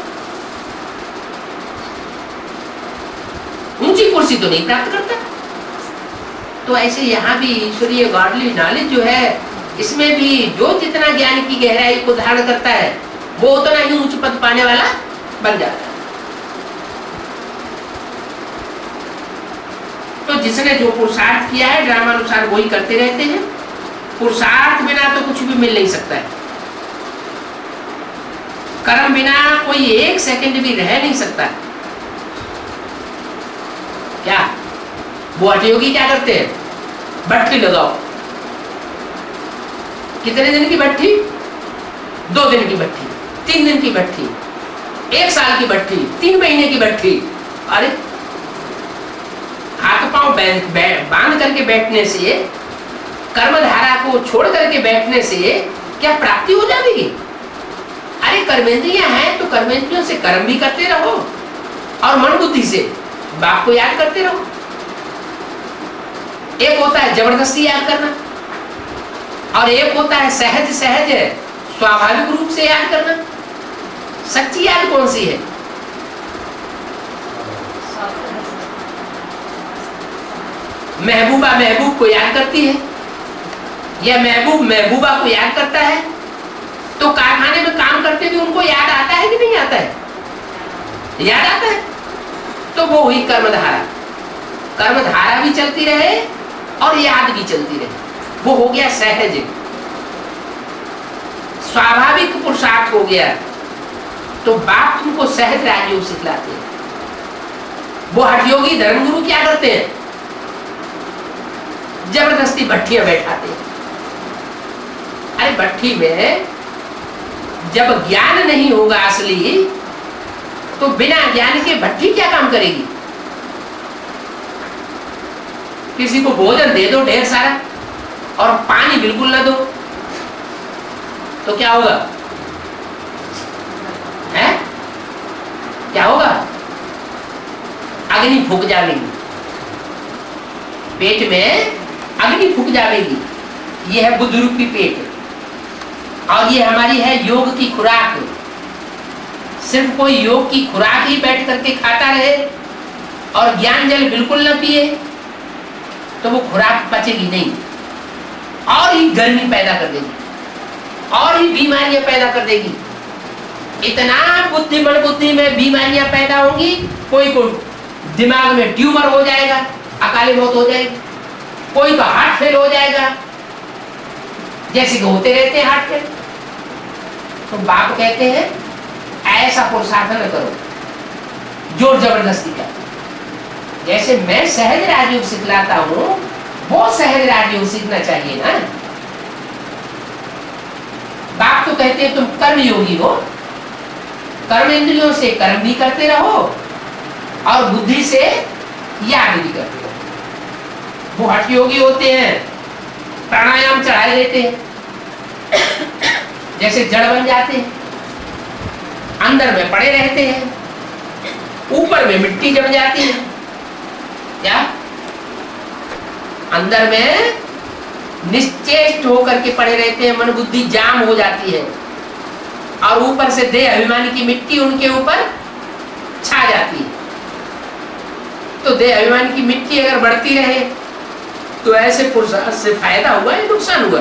Speaker 1: ऊंची कुर्सी तो नहीं प्राप्त करता। तो ऐसे यहाँ भी ईश्वरीय गॉडली नॉलेज जो है, इसमें भी जो जितना ज्ञान की गहराई को धारण करता है वो उतना ही उच्च पद पाने वाला बन जाता है। तो जिसने जो पुरुषार्थ किया है ड्रामा अनुसार वही करते रहते हैं। पुरुषार्थ बिना तो कुछ भी मिल नहीं सकता है। कर्म बिना कोई एक सेकंड भी रह नहीं सकता। वो हठ योगी क्या करते हैं, भट्ठी लगाओ। कितने दिन की भट्ठी, 2 दिन की भट्ठी, 3 दिन की भट्ठी, 1 साल की भट्ठी, 3 महीने की भट्ठी। अरे हाथ पांव बांध करके बैठने से, कर्मधारा को छोड़ करके बैठने से क्या प्राप्ति हो जाएगी? अरे कर्मेंद्रियां हैं तो कर्मेंद्रियों से कर्म भी करते रहो और मन बुद्धि से बाप को याद करते रहो। एक होता है जबरदस्ती याद करना और एक होता है सहज सहज स्वाभाविक रूप से याद करना। सच्ची याद कौन सी है? महबूबा महबूब को याद करती है या महबूब महबूबा को याद करता है, तो कारखाने में काम करते भी उनको याद आता है कि नहीं आता है? याद आता है। तो वो हुई कर्मधारा। कर्मधारा भी चलती रहे और याद भी चलती रहे, वो हो गया सहज, स्वाभाविक पुरुषार्थ हो गया। तो बाप तुमको सहज राजयोग सिखलाते हैं। वो हठयोगी धर्मगुरु क्या करते हैं? जबरदस्ती भट्टियां बैठाते हैं। अरे भट्टी में जब ज्ञान नहीं होगा असली, तो बिना ज्ञान के भट्टी क्या काम करेगी? किसी को भोजन दे दो ढेर सारा और पानी बिल्कुल न दो तो क्या होगा? है क्या होगा? अग्नि फूक जाएगी, पेट में अग्नि फूक जाएगी। ये है बुद्ध रूपी पेट और ये हमारी है योग की खुराक। सिर्फ कोई योग की खुराक ही बैठ करके खाता रहे और ज्ञान जल बिल्कुल न पिए तो वो खुराक पचेगी नहीं और ही गर्मी पैदा कर देगी और ही बीमारियां पैदा कर देगी। इतना बुद्धि में बीमारियां पैदा होंगी, कोई को दिमाग में ट्यूमर हो जाएगा, अकाली मौत हो जाएगी, कोई का हार्ट फेल हो जाएगा, जैसे कि होते रहते हैं हार्ट फेल। तो बाप कहते हैं ऐसा पुरुषार्थ न करो जोर जबरदस्ती का। जैसे मैं सहज राजयोग सिखलाता हूं, वो सहज राजयोग सीखना चाहिए ना। बाप तो कहते हैं तुम कर्म योगी हो, कर्म इंद्रियों से कर्म भी करते रहो और बुद्धि से याद भी करते रहो। वो हठ योगी होते हैं, प्राणायाम चढ़ाए देते हैं, जैसे जड़ बन जाते हैं, अंदर में पड़े रहते हैं, ऊपर में मिट्टी जम जाती है। क्या अंदर में निश्चेष्ट होकर के पड़े रहते हैं, मन बुद्धि जाम हो जाती है और ऊपर से देह अभिमानी की मिट्टी उनके ऊपर छा जाती है। तो देह अभिमानी की मिट्टी अगर बढ़ती रहे तो ऐसे पुरुषार्थ से फायदा हुआ या नुकसान हुआ?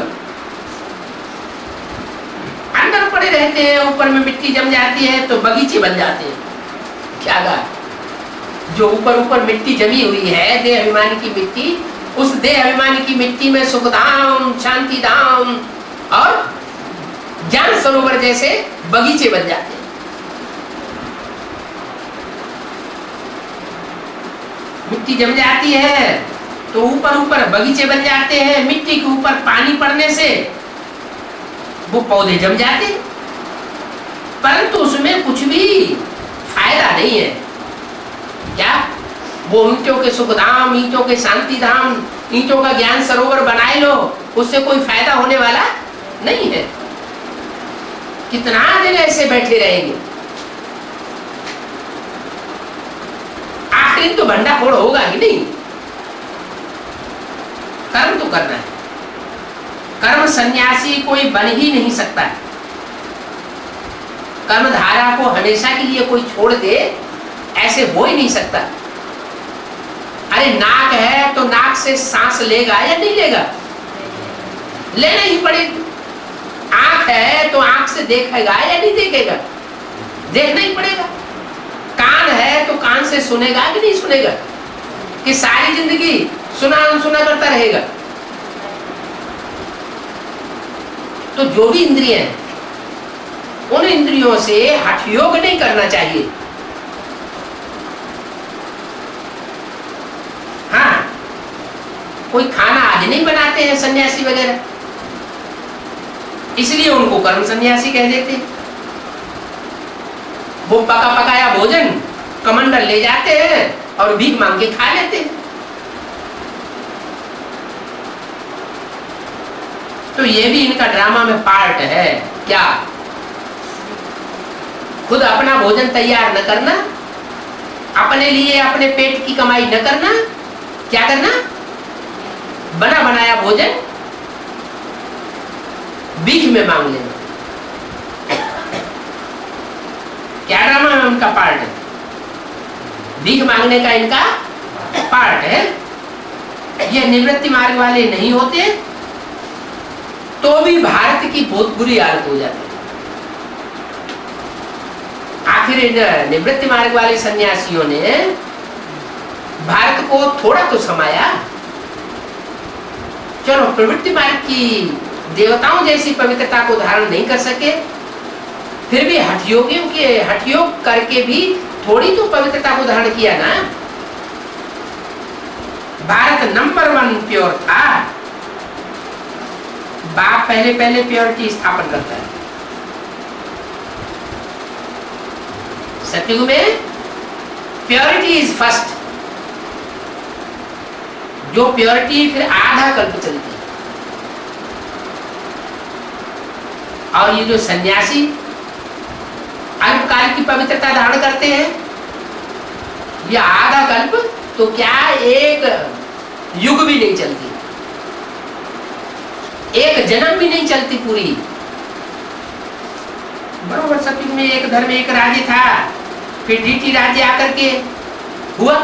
Speaker 1: अंदर पड़े रहते हैं, ऊपर में मिट्टी जम जाती है तो बगीचे बन जाते हैं। क्या कहा? जो ऊपर मिट्टी जमी हुई है देह अभिमानी की मिट्टी, उस देह अभिमानी की मिट्टी में सुख धाम, शांति धाम और ज्ञान सरोवर जैसे बगीचे बन जाते हैं। मिट्टी जम जाती है तो ऊपर बगीचे बन जाते हैं। मिट्टी के ऊपर पानी पड़ने से वो पौधे जम जाते हैं, परंतु उसमें कुछ भी फायदा नहीं है। क्या वो ईंटों के सुख धाम, ईंटों के शांति धाम, ईंटों का ज्ञान सरोवर बनाए लो, उससे कोई फायदा होने वाला नहीं है। कितना दिन ऐसे बैठे रहेंगे? आखिर तो भंडा फोड़ होगा कि नहीं? कर्म तो करना है। कर्म सन्यासी कोई बन ही नहीं सकता है। कर्म धारा को हमेशा के लिए कोई छोड़ दे ऐसे हो ही नहीं सकता। अरे नाक है तो नाक से सांस लेगा या नहीं लेगा? लेना ही पड़ेगा। आंख है तो आंख से देखेगा या नहीं देखेगा? देखना ही पड़ेगा। कान है तो कान से सुनेगा कि नहीं सुनेगा? कि सारी जिंदगी सुना अनसुना करता रहेगा? तो जो भी इंद्रिय है उन इंद्रियों से हठ योग नहीं करना चाहिए। हाँ, कोई खाना आज नहीं बनाते हैं सन्यासी वगैरह, इसलिए उनको कर्म सन्यासी कह देते हैं। वो पका पकाया भोजन कमंडल ले जाते हैं और भीख मांग के खा लेते हैं। तो ये भी इनका ड्रामा में पार्ट है। क्या? खुद अपना भोजन तैयार न करना, अपने लिए अपने पेट की कमाई न करना, क्या करना? बना बनाया भोजन भीख में मांग लेना। क्या ड्रामा में उनका पार्ट है? भीख मांगने का इनका पार्ट है। ये निवृत्ति मार्ग वाले नहीं होते तो भी भारत की बहुत बुरी हालत हो जाती है। आखिर इन निवृत्ति मार्ग वाले सन्यासियों ने भारत को थोड़ा तो समाया। चलो प्रवृत्ति मार्ग की देवताओं जैसी पवित्रता को धारण नहीं कर सके, फिर भी हठयोगियों के हठयोग करके भी थोड़ी तो पवित्रता को धारण किया ना। भारत नंबर 1 प्योर था। बाप पहले पहले प्योरिटी स्थापन करता है। सतयुग में प्योरिटी इज फर्स्ट। जो प्योरिटी फिर आधा कल्प चलती है। और ये जो सन्यासी अल्पकाल की पवित्रता धारण करते हैं, ये आधा कल्प तो क्या एक युग भी नहीं चलती, एक जन्म भी नहीं चलती पूरी। बरोबर सतयुग में एक धर्म एक राज्य था, फिर डीटी राज्य आकर के हुआ।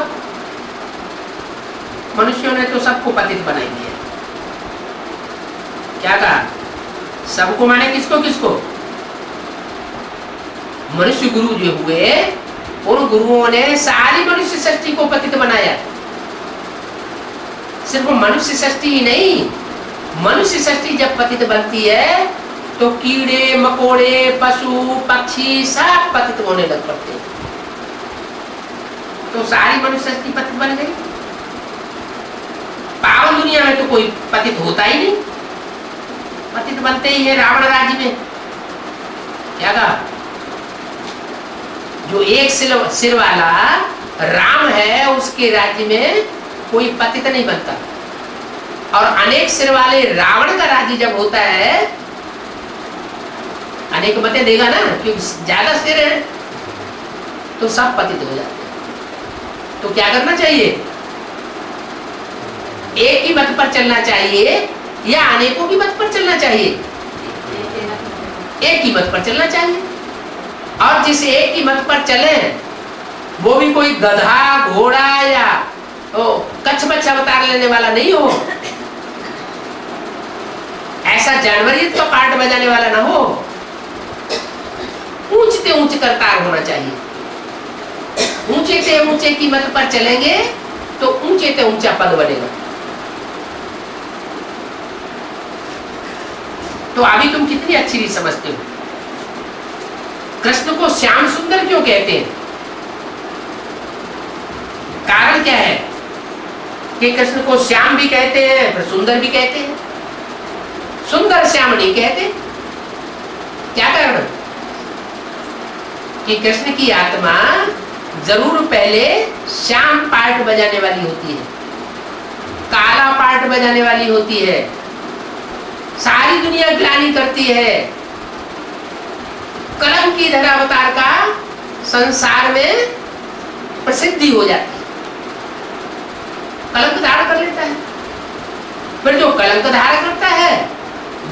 Speaker 1: मनुष्यों ने तो सबको पतित बनाई दिया। क्या कहा? सबको माने किसको किसको? मनुष्य गुरु जो हुए उन गुरुओं ने सारी मनुष्य सृष्टि को पतित बनाया। सिर्फ मनुष्य सृष्टि ही नहीं, मनुष्य सृष्टि जब पतित बनती है तो कीड़े मकोड़े पशु पक्षी सब पतित होने लग पड़ते हैं। तो सारी मनुष्य सृष्टि पतित बन गई। पावन दुनिया में तो कोई पतित होता ही नहीं, पतित बनते ही है रावण राज्य में। क्या कहा? जो एक सिर वाला राम है उसके राज्य में कोई पतित नहीं बनता, और अनेक सिर वाले रावण का राज्य जब होता है, अनेक मतें देगा ना, क्योंकि ज्यादा सिर है तो सब पतित हो जाते हैं। तो क्या करना चाहिए? एक ही मत पर चलना चाहिए या अनेकों की मत पर चलना चाहिए? एक ही मत पर चलना चाहिए। और जिस एक ही मत पर चले वो भी कोई गधा घोड़ा या कच्छ बच्चा अवतार लेने वाला नहीं हो, ऐसा जानवरियत का पार्ट बजाने वाला ना हो, ऊंचते ऊंच करतार होना चाहिए। ऊंचे से ऊंचे की मत पर चलेंगे तो ऊंचे से ऊंचा पद बनेगा। तो अभी तुम कितनी अच्छी नहीं समझते हो। कृष्ण को श्याम सुंदर क्यों कहते हैं? कारण क्या है कि कृष्ण को श्याम भी कहते हैं फिर सुंदर भी कहते हैं? सुंदर श्याम नहीं कहते। क्या कारण? कि कृष्ण की आत्मा जरूर पहले श्याम पार्ट बजाने वाली होती है, काला पार्ट बजाने वाली होती है, सारी दुनिया ग्लानि करती है, कलंक की धरा अवतार का संसार में प्रसिद्धि हो जाती है, कलंक धारण कर लेता है। फिर जो कलंक धारण करता है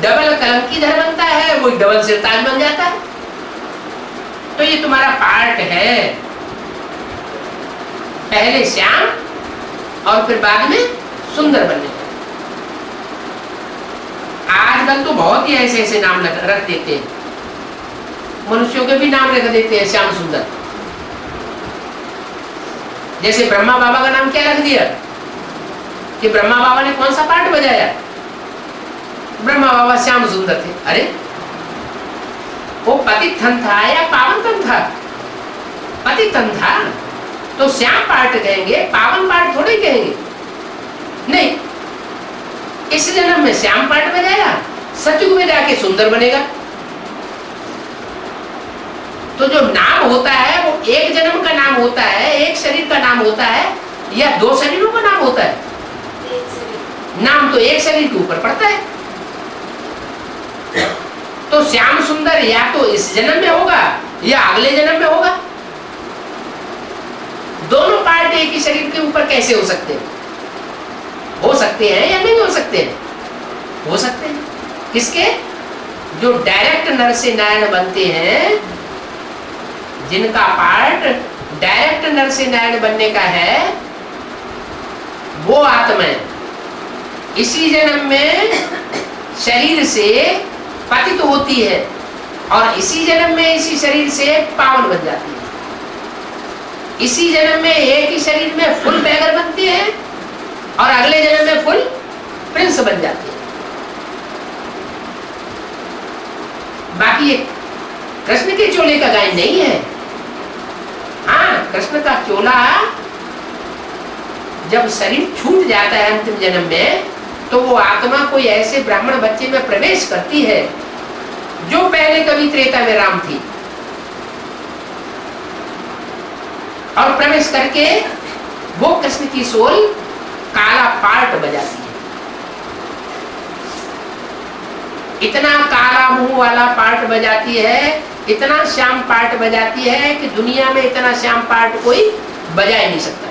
Speaker 1: डबल कलंक की धर बनता है, वो डबल सिरताज बन जाता है। तो ये तुम्हारा पार्ट है, पहले श्याम और फिर बाद में सुंदर बनने का। आजकल तो बहुत ही ऐसे ऐसे नाम रख देते हैं, मनुष्यों के भी नाम रख देते हैं श्याम सुंदर। जैसे ब्रह्मा बाबा का नाम क्या रख दिया कि ब्रह्मा बाबा ने कौन सा पार्ट बजाया? ब्रह्मा बाबा श्याम सुंदर थे। अरे वो पतित थन था या पावन थन था? पतित थन था तो श्याम पार्ट कहेंगे, पावन पार्ट थोड़े कहेंगे। नहीं, इस जन्म में श्याम पाठ बजाया, सतयुग में जाके सुंदर बनेगा। तो जो नाम होता है वो एक जन्म का नाम होता है, एक शरीर का नाम होता है, या दो शरीरों का नाम होता है? नाम तो एक शरीर के ऊपर पड़ता है। तो श्याम सुंदर या तो इस जन्म में होगा या अगले जन्म में होगा। दोनों पार्ट एक ही शरीर के ऊपर कैसे हो सकते हैं? हो सकते हैं या नहीं हो सकते हैं? हो सकते हैं। किसके? जो डायरेक्ट नर से नारायण बनते हैं, जिनका पार्ट डायरेक्ट नर से नारायण बनने का है, वो आत्माएं इसी जन्म में शरीर से पतित होती है और इसी जन्म में इसी शरीर से पावन बन जाती है। इसी जन्म में एक ही शरीर में फुल बैगर बनते हैं और अगले जन्म में फुल प्रिंस बन जाते हैं। बाकी ये कृष्ण के चोले का गायन नहीं है। हाँ, कृष्ण का चोला जब शरीर छूट जाता है अंतिम जन्म में, तो वो आत्मा कोई ऐसे ब्राह्मण बच्चे में प्रवेश करती है जो पहले कभी त्रेता में राम थी, और प्रवेश करके वो कृष्ण की सोल काला पार्ट बजाती है। इतना काला मुंह वाला पार्ट बजाती है, इतना श्याम पार्ट बजाती है कि दुनिया में इतना श्याम पार्ट कोई बजा ही नहीं सकता।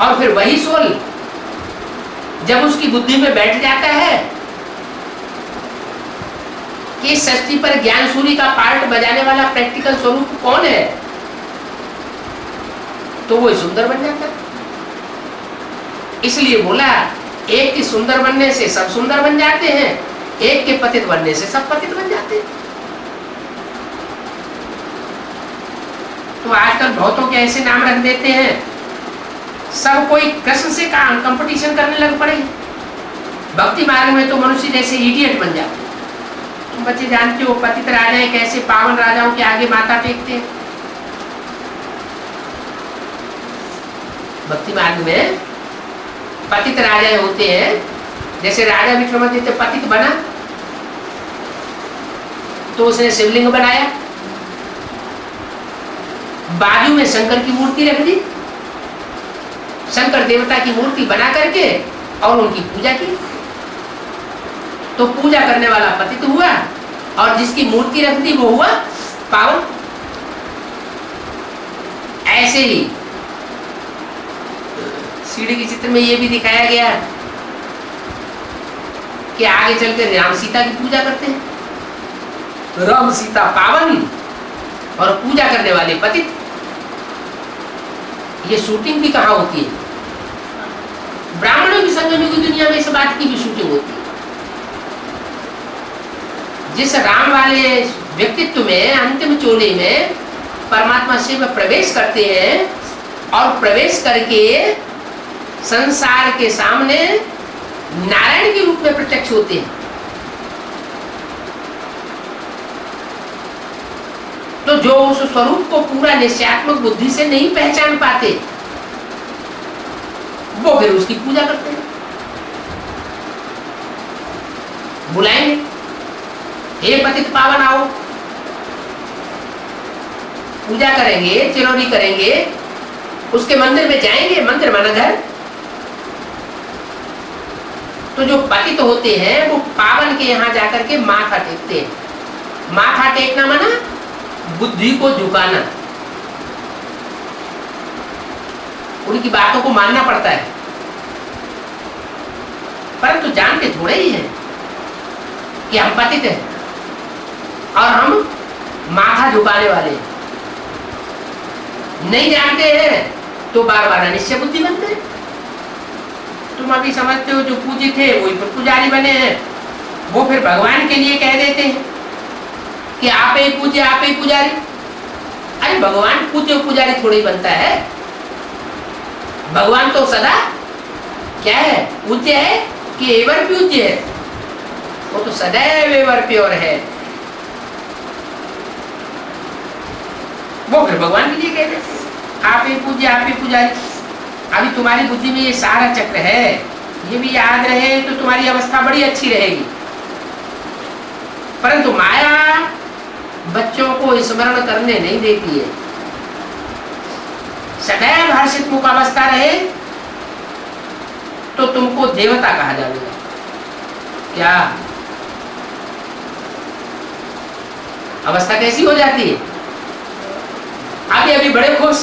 Speaker 1: और फिर वही सोल जब उसकी बुद्धि में बैठ जाता है कि सृष्टि पर ज्ञान सूर्य का पार्ट बजाने वाला प्रैक्टिकल स्वरूप कौन है, तो वो सुंदर बन जाता है। इसलिए बोला, एक के सुंदर बनने से सब सुंदर बन जाते हैं, एक के पतित बनने से सब पतित बन जाते हैं। तो आजकल बहुतों के ऐसे नाम रख देते हैं, सब कोई कृष्ण से कंपटीशन करने लग पड़े। भक्ति मार्ग में तो मनुष्य जैसे इडियट बन जाते हैं। तुम बच्चे जानते हो पतित राजाएं कैसे पावन राजाओं के आगे माथा टेकते हैं। भक्ति मार्ग में पतित राजा होते हैं, जैसे राजा विक्रमादित्य पतित बना तो उसने शिवलिंग बनाया, बाजू में शंकर की मूर्ति रख दी, शंकर देवता की मूर्ति बना करके और उनकी पूजा की। तो पूजा करने वाला पतित हुआ और जिसकी मूर्ति रख दी वो हुआ पावन। ऐसे ही सीढ़ी के चित्र में ये भी दिखाया गया कि आगे चलकर राम सीता की पूजा करते हैं। राम सीता पावन और पूजा करने वाले पतित। ये शूटिंग भी कहाँ होती है? ब्राह्मणों की संगम की दुनिया में इस बात की भी शूटिंग होती है। जिस राम वाले व्यक्तित्व में अंतिम चोले में परमात्मा शिव प्रवेश करते हैं और प्रवेश करके संसार के सामने नारायण के रूप में प्रत्यक्ष होते हैं, तो जो उस स्वरूप को पूरा निश्चयात्मक बुद्धि से नहीं पहचान पाते, वो फिर उसकी पूजा करते हैं। बुलाएंगे, हे पतित पावन आओ, पूजा करेंगे, चिरौरी करेंगे, उसके मंदिर में जाएंगे। मंदिर माना घर। तो जो पतित होते हैं वो पावन के यहाँ जाकर के माथा टेकते हैं। माथा टेकना माना बुद्धि को झुकाना, उनकी बातों को मानना पड़ता है, परंतु जानते थोड़े ही हैं कि हम पतित हैं और हम माथा झुकाने वाले हैं। नहीं जानते हैं तो बार बार अनिश्चय बुद्धि बनते हैं। तुम अभी समझते हो जो पूजित थे वही फिर पुजारी बने हैं, वो फिर भगवान के लिए कह देते हैं कि आप ही पूज्य, आप ही पुजारी। अरे भगवान पूज्य पुजारी थोड़ी बनता है। भगवान तो सदा क्या है? पूज्य है कि एवर पूज्य है? वो तो सदैव एवर प्योर है। वो फिर भगवान के लिए कह देते हैं आप ही पूज्य, आप ही पुजारी। अभी तुम्हारी बुद्धि में ये सारा चक्र है, ये भी याद रहे तो तुम्हारी अवस्था बड़ी अच्छी रहेगी। परंतु माया बच्चों को स्मरण करने नहीं देती है। सदैव हर्षित मुख अवस्था रहे तो तुमको देवता कहा जाएगा। क्या अवस्था कैसी हो जाती है? अभी अभी बड़े खुश,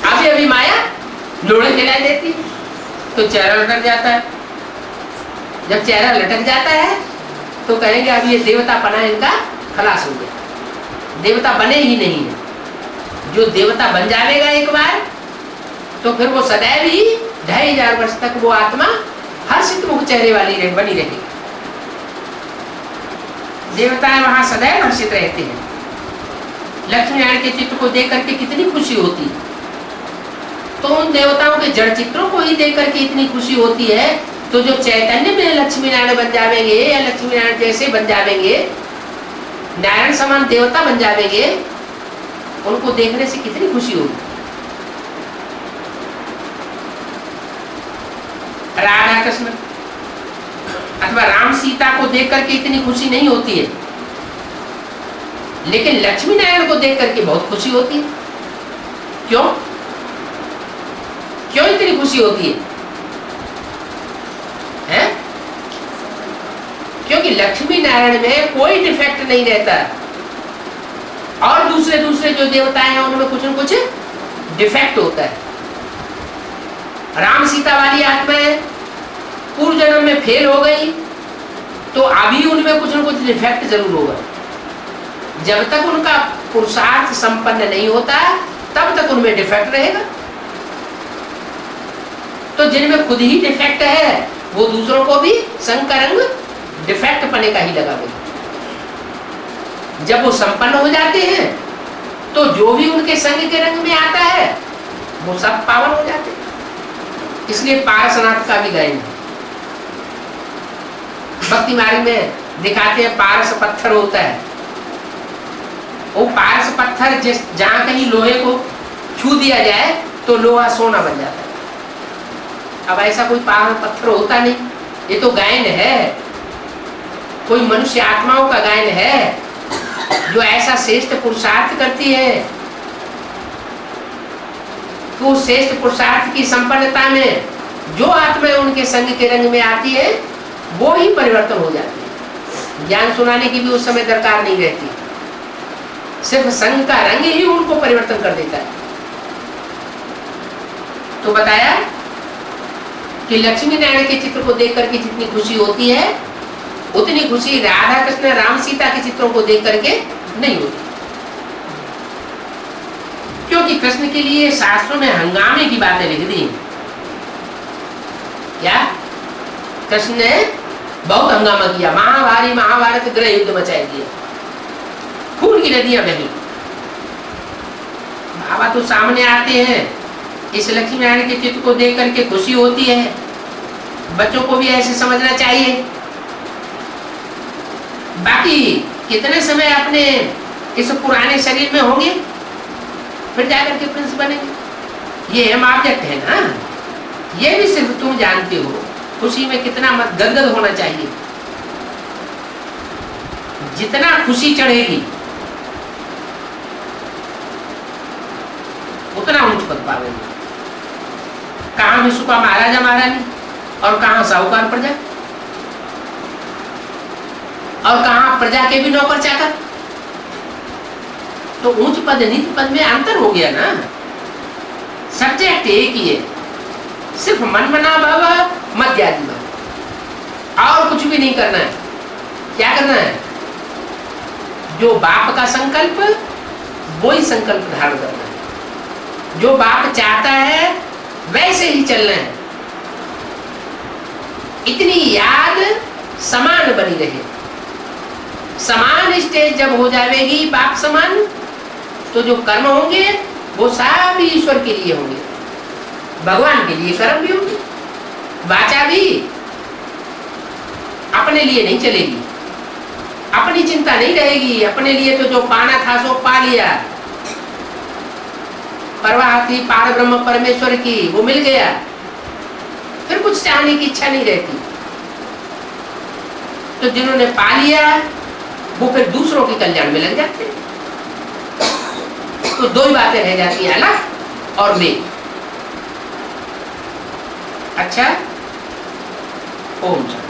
Speaker 1: अभी अभी माया लोड़े खिला देती तो चेहरा लटक जाता है। जब चेहरा लटक जाता है तो कहेंगे अब ये देवता पना इनका खलास हो गया। देवता बने ही नहीं है। जो देवता बन जाएगा एक बार तो फिर वो सदैव ही 2500 वर्ष तक वो आत्मा हर्षित मुख चेहरे वाली बनी रहेगी। देवताएं वहां सदैव हर्षित रहते हैं। लक्ष्मी नारायण के चित्र को देख करके कितनी खुशी होती है। तो उन देवताओं के जड़ चित्रों को ही देख करके इतनी खुशी होती है, तो जो चैतन्य में लक्ष्मी नारायण बन जाएंगे या लक्ष्मी नारायण जैसे बन जाएंगे, नारायण समान देवता बन जाएंगे, उनको देखने से कितनी खुशी होगी। राधा कृष्ण अथवा राम सीता को देख करके इतनी खुशी नहीं होती है, लेकिन लक्ष्मी नारायण को देख करके बहुत खुशी होती है। क्यों क्यों इतनी खुशी होती है? क्योंकि लक्ष्मी नारायण में कोई डिफेक्ट नहीं रहता और दूसरे दूसरे जो देवताएं हैं उनमें कुछ न कुछ डिफेक्ट होता है। राम सीता वाली आत्माएं पूर्व जन्म में फेल हो गई तो अभी उनमें कुछ न कुछ डिफेक्ट जरूर होगा। जब तक उनका पुरुषार्थ संपन्न नहीं होता तब तक उनमें डिफेक्ट रहेगा। तो जिनमें खुद ही डिफेक्ट है वो दूसरों को भी संग का रंग डिफेक्ट पने का ही लगा देगा। जब वो संपन्न हो जाते हैं तो जो भी उनके संग के रंग में आता है वो सब पावन हो जाते हैं। इसलिए पारसनाथ का भी गायन है। भक्ति मार्ग में दिखाते हैं पारस पत्थर होता है। वो पारस पत्थर जिस जहां कहीं लोहे को छू दिया जाए तो लोहा सोना बन जाता है। अब ऐसा कोई पारस पत्थर होता नहीं। ये तो गायन है, कोई मनुष्य आत्माओं का गायन है जो ऐसा श्रेष्ठ पुरुषार्थ करती है तो श्रेष्ठ पुरुषार्थ की संपन्नता में जो आत्माएं उनके संग के रंग में आती है वो ही परिवर्तन हो जाती है। ज्ञान सुनाने की भी उस समय दरकार नहीं रहती, सिर्फ संग का रंग ही उनको परिवर्तन कर देता है। तो बताया कि लक्ष्मी नारायण के चित्र को देख करके जितनी खुशी होती है उतनी खुशी राधा कृष्ण राम सीता के चित्रों को देख करके नहीं होती, क्योंकि कृष्ण के लिए शास्त्रों में हंगामे की बातें लिख दी। क्या कृष्ण ने बहुत हंगामा किया, महाभारी महाभारत गृह युद्ध मचाई दिया, खून की नदियां बही। बाबा तो सामने आते हैं, इस लक्ष्मी नारायण के चित्र को देख करके खुशी होती है। बच्चों को भी ऐसे समझना चाहिए। बाकी कितने समय अपने इस पुराने शरीर में होंगे फिर जाकर के प्रिंस बनेंगे। ये हम ऑब्जेक्ट है ना, ये भी सिर्फ तुम जानते हो। खुशी में कितना मत गदगद होना चाहिए। जितना खुशी चढ़ेगी उतना ऊंच पद पावेंगे। कहां विश्व का महाराजा महारानी और कहां साहूकार प्रजा और कहां प्रजा के भी नौकर चाकर। तो ऊंच पद नीच पद में अंतर हो गया ना। सब्जेक्ट एक ही है, सिर्फ मनमना भव मध्यादि भव, और कुछ भी नहीं करना है। क्या करना है? जो बाप का संकल्प वो ही संकल्प धारण करना है। जो बाप चाहता है वैसे ही चलना है। इतनी याद समान बनी रहे। समान स्टेज जब हो जाएगी बाप समान, तो जो कर्म होंगे वो सब ईश्वर के लिए होंगे, भगवान के लिए कर्म भी होंगे। वाचा भी अपने लिए नहीं चलेगी, अपनी चिंता नहीं रहेगी। अपने लिए तो जो पाना था सो पा लिया। परवाह थी पार ब्रह्म परमेश्वर की, वो मिल गया। फिर कुछ चाहने की इच्छा नहीं रहती। तो जिन्होंने पा लिया वो फिर दूसरों के कल्याण में लग जाते हैं। तो दो ही बातें रह जाती हैं, अलग और मैं। अच्छा, ओम शांति।